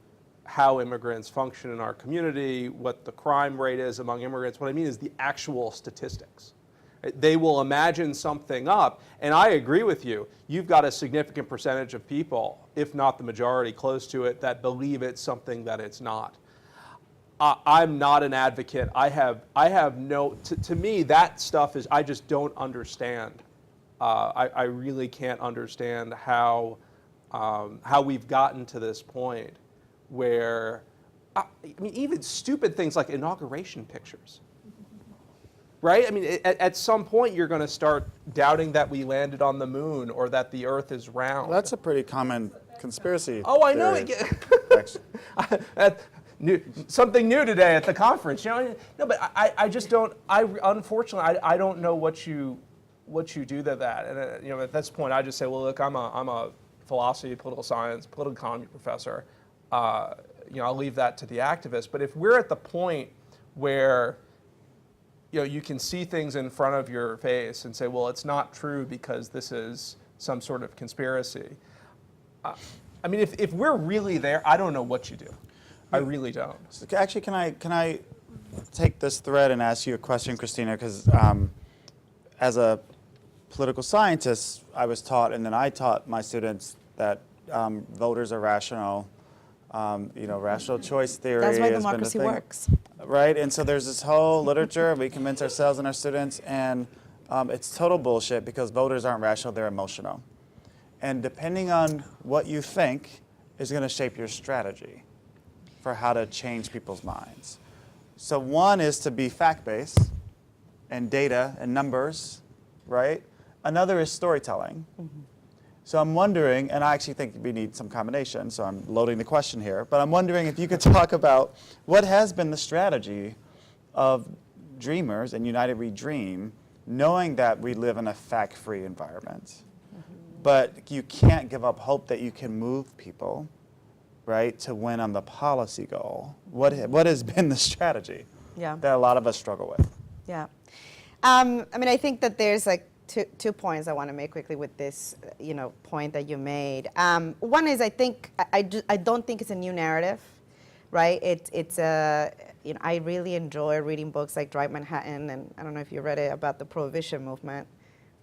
Speaker 2: how immigrants function in our community, what the crime rate is among immigrants, what I mean is the actual statistics. They will imagine something up, and I agree with you. You've got a significant percentage of people, if not the majority close to it, that believe it's something that it's not. I'm not an advocate. I have no, to me, that stuff is, I just don't understand. I really can't understand how we've gotten to this point where, I mean, even stupid things like inauguration pictures, right? I mean, at some point you're going to start doubting that we landed on the moon or that the Earth is round.
Speaker 1: Well, that's a pretty common conspiracy.
Speaker 2: Oh, I know.
Speaker 1: Theory.
Speaker 2: Something new today at the conference. You know, no, but I just don't. Unfortunately, I don't know what you do to that. And you know, at this point, I just say, well, look, I'm a philosophy, political science, political economy professor. You know, I'll leave that to the activists. But if we're at the point where you can see things in front of your face and say, well, it's not true because this is some sort of conspiracy. I mean, if we're really there, I don't know what you do. I really don't.
Speaker 1: So actually, can I take this thread and ask you a question, Cristina? Because as a political scientist, I was taught, and then I taught my students that voters are rational. Rational choice theory.
Speaker 3: That's why
Speaker 1: has been a
Speaker 3: democracy
Speaker 1: thing.
Speaker 3: works.
Speaker 1: Right, and so there's this whole literature, we convince ourselves and our students, and it's total bullshit because voters aren't rational, they're emotional. And depending on what you think is going to shape your strategy for how to change people's minds. So one is to be fact-based and data and numbers, right? Another is storytelling. Mm-hmm. So I'm wondering, and I actually think we need some combination, so I'm loading the question here, but I'm wondering if you could talk about what has been the strategy of dreamers and United We Dream, knowing that we live in a fact-free environment, but you can't give up hope that you can move people, right, to win on the policy goal. What has been the strategy that a lot of us struggle with?
Speaker 3: Yeah. I mean, I think that there's like two points I want to make quickly with this, point that you made. One is I don't think it's a new narrative, right? It's a, I really enjoy reading books like Drive Manhattan, and I don't know if you read it about the Prohibition movement,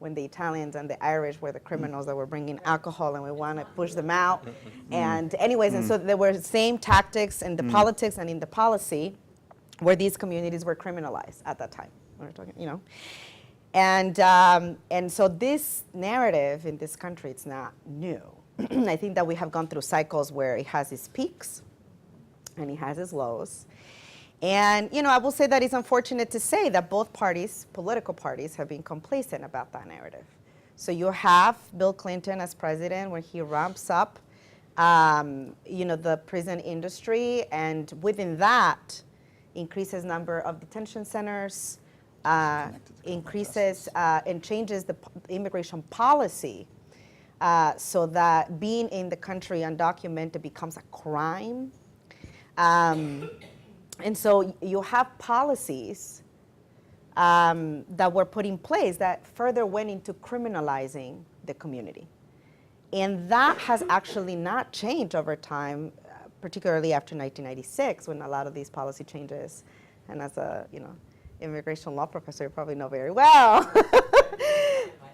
Speaker 3: when the Italians and the Irish were the criminals that were bringing alcohol and we want to push them out. And anyways, and so there were the same tactics in the politics and in the policy where these communities were criminalized at that time. We're talking, And so this narrative in this country, it's not new. I think that we have gone through cycles where it has its peaks and it has its lows. And, I will say that it's unfortunate to say that both parties, political parties, have been complacent about that narrative. So you have Bill Clinton as president when he ramps up, the prison industry, and within that, increases number of detention centers, increases and changes the immigration policy so that being in the country undocumented becomes a crime. And so you have policies that were put in place that further went into criminalizing the community. And that has actually not changed over time, particularly after 1996, when a lot of these policy changes, and as a, immigration law professor you probably know very well.
Speaker 5: I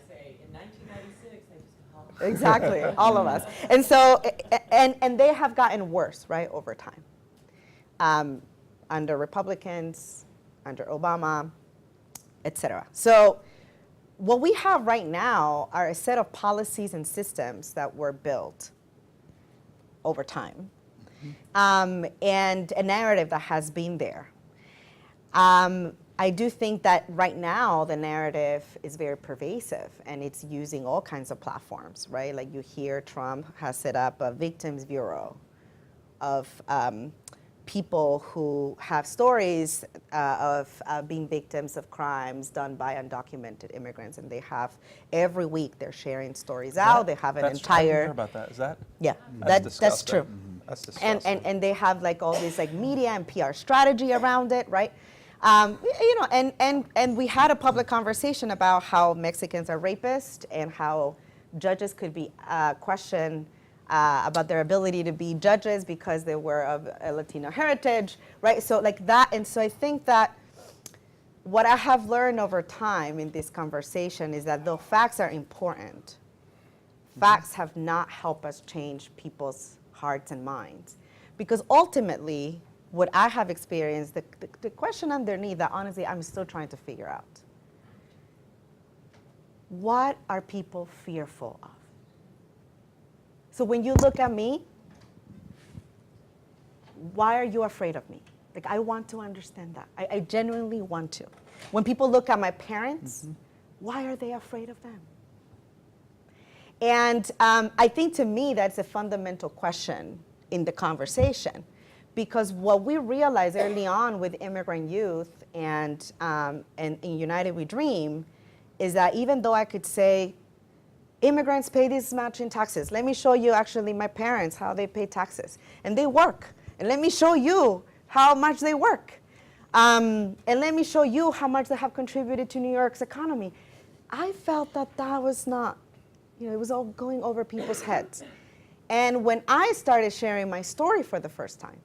Speaker 5: say, in 1996, I just called.
Speaker 3: Exactly, all of us. And so, and they have gotten worse, right, over time. Under Republicans, under Obama, et cetera. So what we have right now are a set of policies and systems that were built over time, and a narrative that has been there. I do think that right now the narrative is very pervasive, and it's using all kinds of platforms, right? Like you hear Trump has set up a victims bureau of people who have stories of being victims of crimes done by undocumented immigrants, and they have every week they're sharing stories out. They have an
Speaker 2: I
Speaker 3: entire.
Speaker 2: didn't hear about that. Is that?
Speaker 3: Yeah,
Speaker 2: That's
Speaker 3: that's true.
Speaker 2: That's disgusting.
Speaker 3: And they have like all this like media and PR strategy around it, right? You know, and we had a public conversation about how Mexicans are rapists and how judges could be questioned about their ability to be judges because they were of a Latino heritage, right? So like that, and so I think that what I have learned over time in this conversation is that though facts are important, facts have not helped us change people's hearts and minds. Because ultimately, what I have experienced, the question underneath that honestly I'm still trying to figure out. What are people fearful of? So when you look at me, why are you afraid of me? Like, I want to understand that. I genuinely want to. When people look at my parents, why are they afraid of them? And I think to me that's a fundamental question in the conversation, because what we realized early on with immigrant youth and in United We Dream is that even though I could say, immigrants pay this much in taxes, let me show you actually my parents, how they pay taxes. And they work. And let me show you how much they work. And let me show you how much they have contributed to New York's economy. I felt that that was not, you know, it was all going over people's heads. And when I started sharing my story for the first time,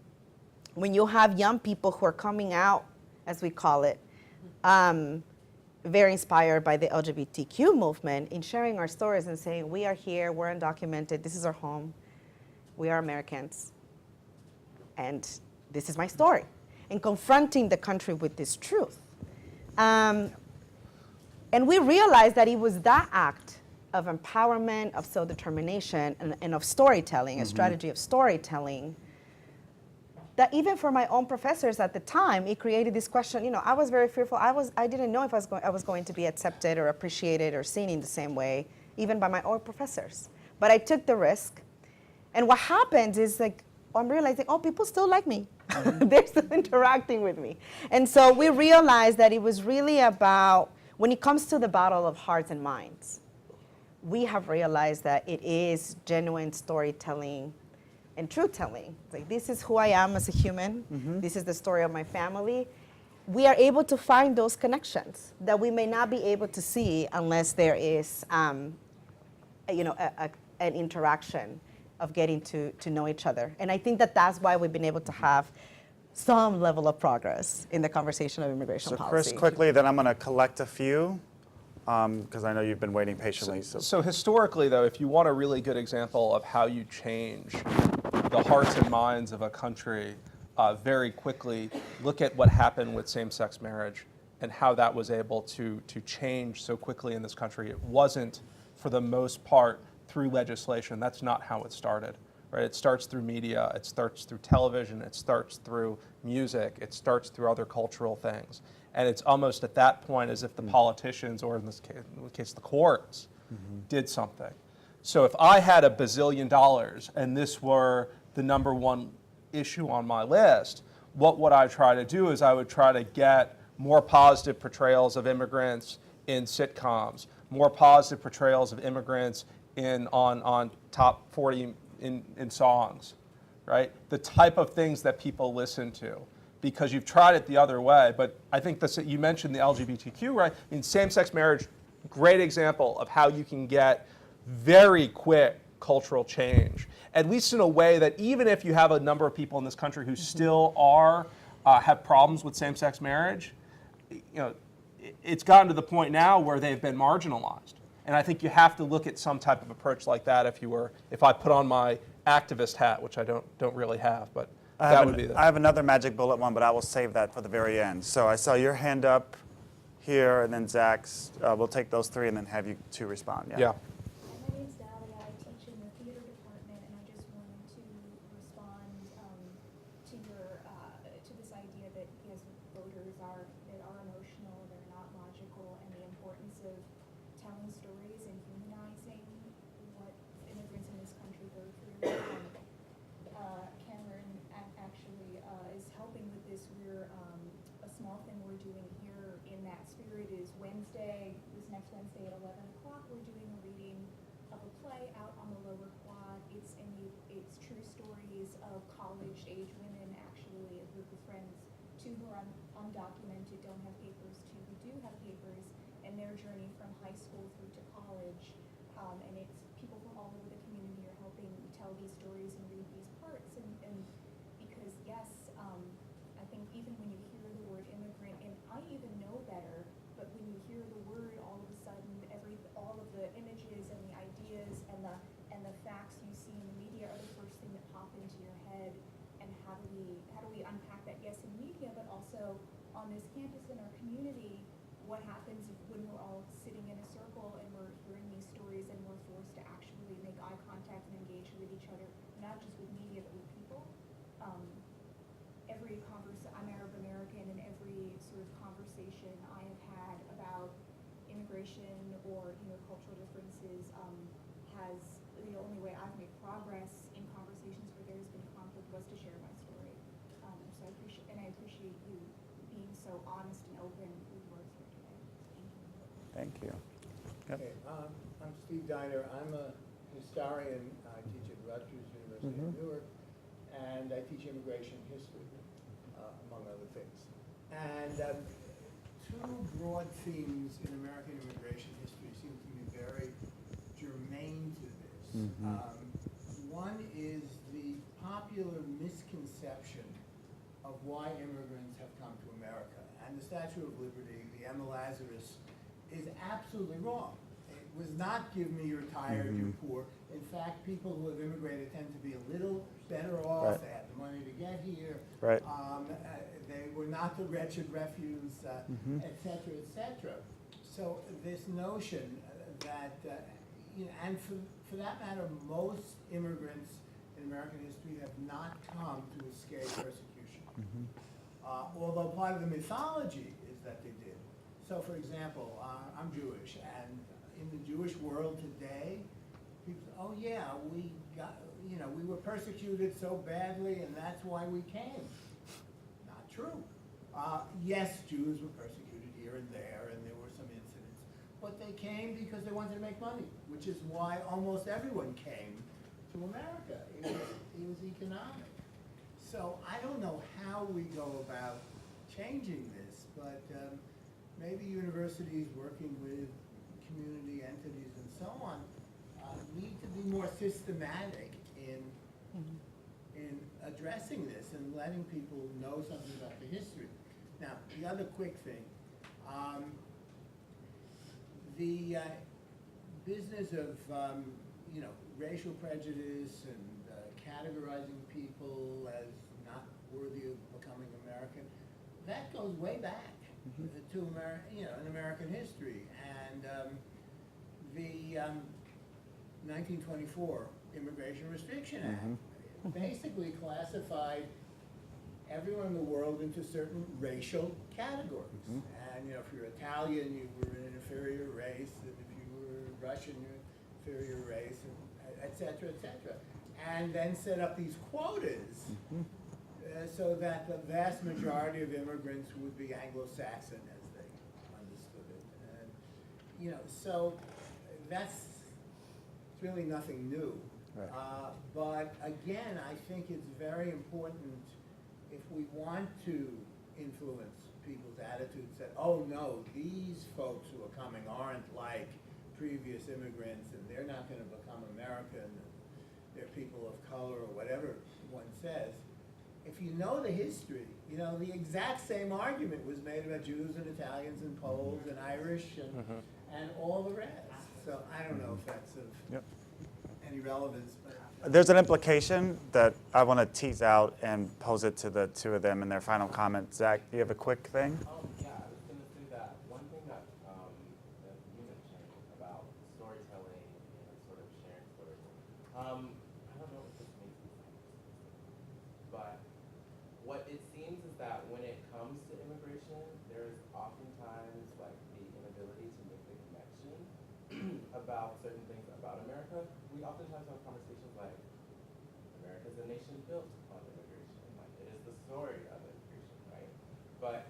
Speaker 3: when you have young people who are coming out, as we call it, very inspired by the LGBTQ movement, in sharing our stories and saying, we are here, we're undocumented, this is our home, we are Americans, and this is my story, and confronting the country with this truth. And we realized that it was that act of empowerment, of self-determination, and of storytelling, a strategy of storytelling, that even for my own professors at the time, it created this question. You know, I was very fearful. I didn't know if I was going to be accepted or appreciated or seen in the same way, even by my own professors. But I took the risk. And what happens is like, I'm realizing, oh, people still like me. They're still interacting with me. And so we realized that it was really about, when it comes to the battle of hearts and minds, we have realized that it is genuine storytelling and truth-telling. It's like, this is who I am as a human. This is the story of my family. We are able to find those connections that we may not be able to see unless there is, you know, an interaction of getting to know each other. And I think that that's why we've been able to have some level of progress in the conversation of immigration policy.
Speaker 1: Chris, quickly, then I'm going to collect a few, because I know you've been waiting patiently.
Speaker 2: So historically, though, if you want a really good example of how you change the hearts and minds of a country very quickly, look at what happened with same-sex marriage and how that was able to change so quickly in this country. It wasn't, for the most part, through legislation. That's not how it started, right? It starts through media, it starts through television, it starts through music, it starts through other cultural things. And it's almost at that point as if the politicians, or in this case the courts, did something. So if I had $1 bazillion and this were the #1 issue on my list, what would I try to do is I would try to get more positive portrayals of immigrants in sitcoms, more positive portrayals of immigrants on top 40 in songs, right? The type of things that people listen to, because you've tried it the other way. But I think you mentioned the LGBTQ, right? I mean, same-sex marriage, great example of how you can get very quick cultural change, at least in a way that even if you have a number of people in this country who still have problems with same-sex marriage, it's gotten to the point now where they've been marginalized. And I think you have to look at some type of approach like that if I put on my activist hat, which I don't really have, but that would be
Speaker 1: I have another magic bullet one, but I will save that for the very end. So I saw your hand up here, and then Zach's. We'll take those three and then have you two respond.
Speaker 2: Yeah.
Speaker 6: My name's Dalia. I teach in the theater department, and I just wanted to respond to your to this idea that yes, voters are emotional, they're not logical, and the importance of telling stories and humanizing what immigrants in this country go through. Cameron actually is helping with this. We're a small thing we're doing here in that spirit is this next Wednesday at 11 o'clock, we're doing a reading of a play out on the Lower Quad. It's true stories of college-age women, actually, a group of friends, two who are undocumented, don't have papers, two who do have papers, and their journey from high school through to college. And it's people from all over the community are helping tell these stories and read these parts. And because, yes, I think even when you hear the word immigrant, and I even know better, but when you hear the word, all of a sudden, all of the images and the ideas and the facts you see in the media are the first thing that pop into your head. And how do we unpack that? Yes, in media, but also on this campus in our community. What happens when we're all sitting in a circle and we're hearing these stories and we're forced to actually make eye contact and engage with each other, not just with media but with people. I'm Arab American, and every sort of conversation I have had about immigration or cultural differences has the only way I've made progress in conversations where there's been conflict was to share my story. So I appreciate you being so honest and open with words here today. Thank you.
Speaker 1: Thank you. Yep.
Speaker 7: Okay, I'm Steve Diner. I'm a historian. I teach at Rutgers University in Newark, and I teach immigration history, among other things. And two broad themes in American immigration history seem to me very germane to this. One is the popular misconception of why immigrants have come to America. And the Statue of Liberty, the Emma Lazarus, is absolutely wrong. It was not give me you're tired, you're poor. In fact, people who have immigrated tend to be a little better off.
Speaker 1: Right.
Speaker 7: They had the money to get here.
Speaker 1: Right.
Speaker 7: They were not the wretched refuse, et cetera, et cetera. So this notion that, and for that matter, most immigrants in American history have not come to escape persecution. Although part of the mythology is that they did. So for example, I'm Jewish, and in the Jewish world today, people say, oh yeah, we were persecuted so badly and that's why we came. Not true. Yes, Jews were persecuted here and there were some incidents, but they came because they wanted to make money, which is why almost everyone came to America. It was economic. So I don't know how we go about changing this, but maybe universities working with community entities and so on need to be more systematic in addressing this and letting people know something about the history. Now, the other quick thing, the business of racial prejudice and categorizing people as not worthy of becoming American, that goes way back to in American history. And the 1924 Immigration Restriction Act basically classified everyone in the world into certain racial categories. And if you're Italian, you were an inferior race, and if you were Russian, you're an inferior race, and et cetera, et cetera. And then set up these quotas so that the vast majority of immigrants would be Anglo-Saxon as they understood it. And, so that's really nothing new.
Speaker 1: Right.
Speaker 7: But again, I think it's very important if we want to influence people's attitudes that, oh no, these folks who are coming aren't like previous immigrants and they're not going to become American, and they're people of color or whatever one says. if you know the history, you know, the exact same argument was made about Jews and Italians and Poles and Irish and all the rest. So I don't know if that's of
Speaker 1: Yep.
Speaker 7: any relevance, but.
Speaker 1: There's an implication that I want to tease out and pose it to the two of them in their final comment. Zach, do you have a quick thing?
Speaker 8: Yeah, I was going to say that one thing that you mentioned about storytelling and sort of sharing stories. I don't know if this makes sense, but what it seems is that when it comes to immigration, there's oftentimes like the inability to make the connection about certain things about America. We oftentimes have conversations like, America is a nation built on immigration. Like, it is the story of immigration, right? But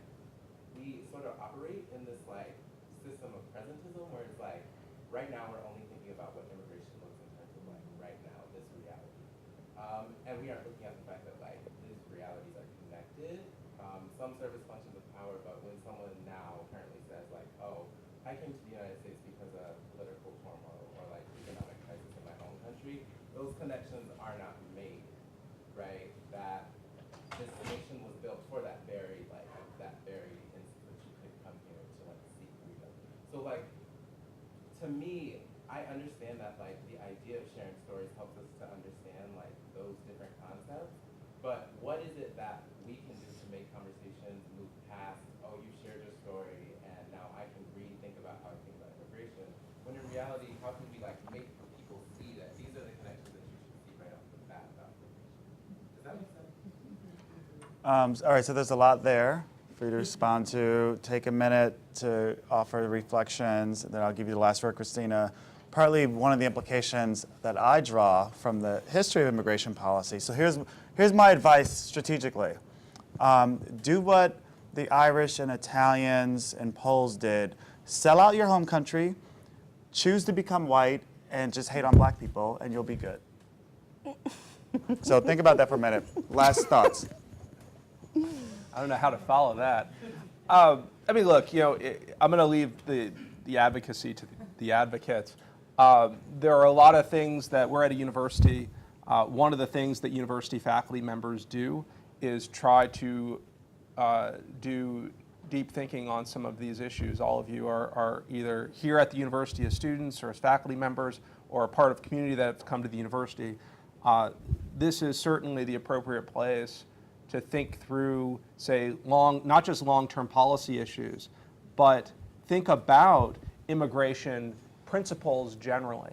Speaker 8: we sort of operate in this like system of presentism where it's like, right now we're only thinking about what immigration looks in terms of like, right now, this reality. And we aren't looking at the fact that like, these realities are connected. Some serve as functions of power, but when someone now currently says like, oh, I came to the United States because of political turmoil or like economic crisis in my home country, those connections are not made, right? That this nation was built for that very instance that you could come here to like seek freedom. So like, to me, I understand that like the idea of sharing stories helps us to understand like those different concepts, but what is it that we can do to make conversations move past, oh, you shared your story and now I can rethink about how I think about immigration, when in reality, how can we like make people see that these are the connections that you should see right off the bat about immigration? Does that make sense?
Speaker 1: All right, so there's a lot there for you to respond to. Take a minute to offer reflections, then I'll give you the last word, Cristina. Partly one of the implications that I draw from the history of immigration policy. So here's my advice strategically. Do what the Irish and Italians and Poles did. Sell out your home country, choose to become white, and just hate on black people, and you'll be good. So think about that for a minute. Last thoughts.
Speaker 2: I don't know how to follow that. I mean, look, you know, I'm going to leave the advocacy to the advocates. There are a lot of things that we're at a university. One of the things that university faculty members do is try to do deep thinking on some of these issues. All of you are either here at the university as students or as faculty members or a part of community that have come to the university. This is certainly the appropriate place to think through, say, not just long-term policy issues, but think about immigration principles generally.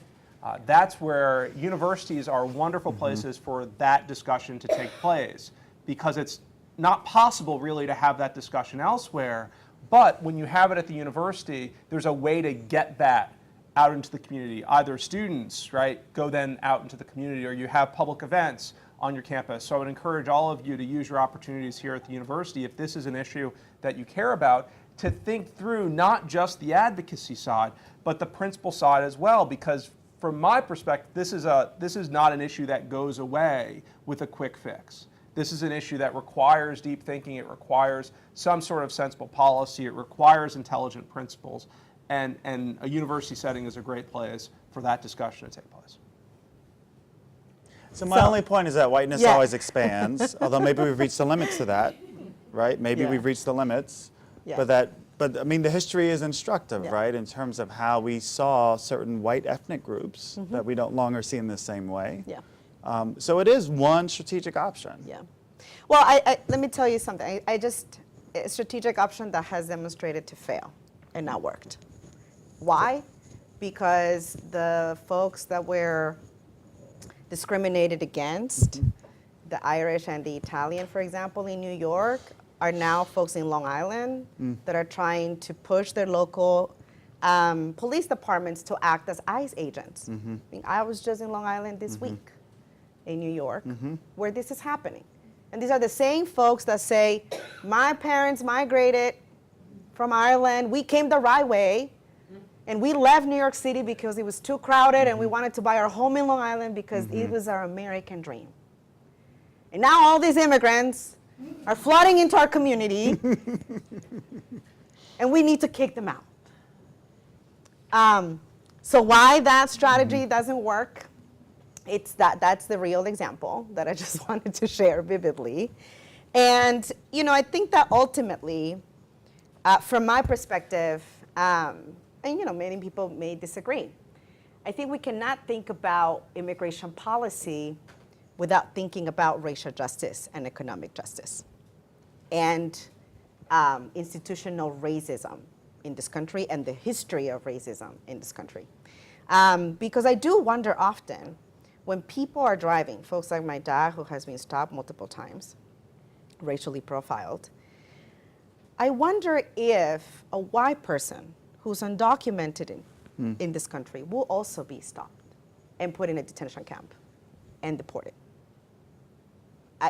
Speaker 2: That's where universities are wonderful places for that discussion to take place, because it's not possible really to have that discussion elsewhere. But when you have it at the university, there's a way to get that out into the community. Either students, right, go then out into the community, or you have public events on your campus. So I would encourage all of you to use your opportunities here at the university, if this is an issue that you care about, to think through not just the advocacy side, but the principle side as well. Because from my perspective, this is not an issue that goes away with a quick fix. This is an issue that requires deep thinking. It requires some sort of sensible policy. It requires intelligent principles. And a university setting is a great place for that discussion to take place.
Speaker 1: So my only point is that whiteness always expands, although maybe we've reached the limits to that, right? Maybe we've reached the limits, but I mean, the history is instructive, right? In terms of how we saw certain white ethnic groups that we don't longer see in the same way. So it is one strategic option.
Speaker 3: Well, let me tell you something. A strategic option that has demonstrated to fail and not worked. Why? Because the folks that were discriminated against, the Irish and the Italian, for example, in New York, are now folks in Long Island that are trying to push their local police departments to act as ICE agents. I mean, I was just in Long Island this week in New York where this is happening. And these are the same folks that say, my parents migrated from Ireland, we came the right way, and we left New York City because it was too crowded and we wanted to buy our home in Long Island because it was our American dream. And now all these immigrants are flooding into our community and we need to kick them out. So why that strategy doesn't work? that's the real example that I just wanted to share vividly. And, I think that ultimately, from my perspective, and, many people may disagree, I think we cannot think about immigration policy without thinking about racial justice and economic justice and institutional racism in this country and the history of racism in this country. Because I do wonder often, when people are driving, folks like my dad, who has been stopped multiple times, racially profiled, I wonder if a white person who's undocumented in this country will also be stopped and put in a detention camp and deported.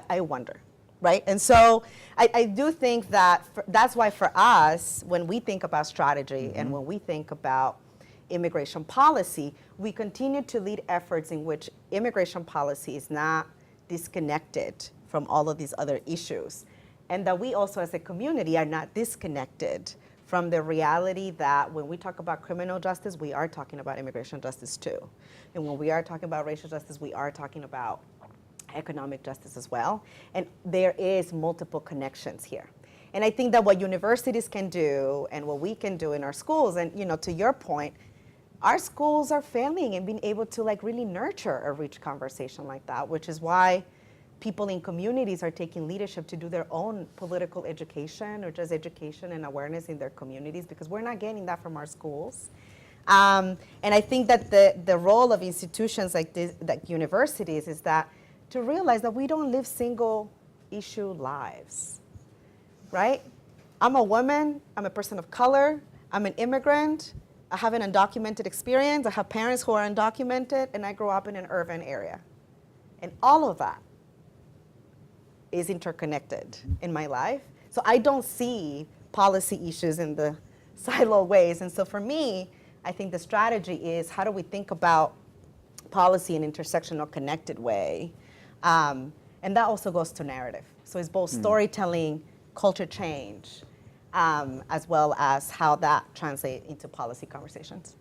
Speaker 3: I wonder, right? And so I do think that that's why for us, when we think about strategy and when we think about immigration policy, we continue to lead efforts in which immigration policy is not disconnected from all of these other issues. And that we also as a community are not disconnected from the reality that when we talk about criminal justice, we are talking about immigration justice too. And when we are talking about racial justice, we are talking about economic justice as well. And there is multiple connections here. And I think that what universities can do and what we can do in our schools, and to your point, our schools are failing in being able to really nurture a rich conversation like that, which is why people in communities are taking leadership to do their own political education or just education and awareness in their communities, because we're not getting that from our schools. And I think that the role of institutions like this, like universities, is that to realize that we don't live single issue lives, right? I'm a woman, I'm a person of color, I'm an immigrant, I have an undocumented experience, I have parents who are undocumented, and I grew up in an urban area. And all of that is interconnected in my life. So I don't see policy issues in the silo ways. And so for me, I think the strategy is, how do we think about policy in an intersectional, connected way? And that also goes to narrative. So it's both storytelling, culture change, as well as how that translates into policy conversations.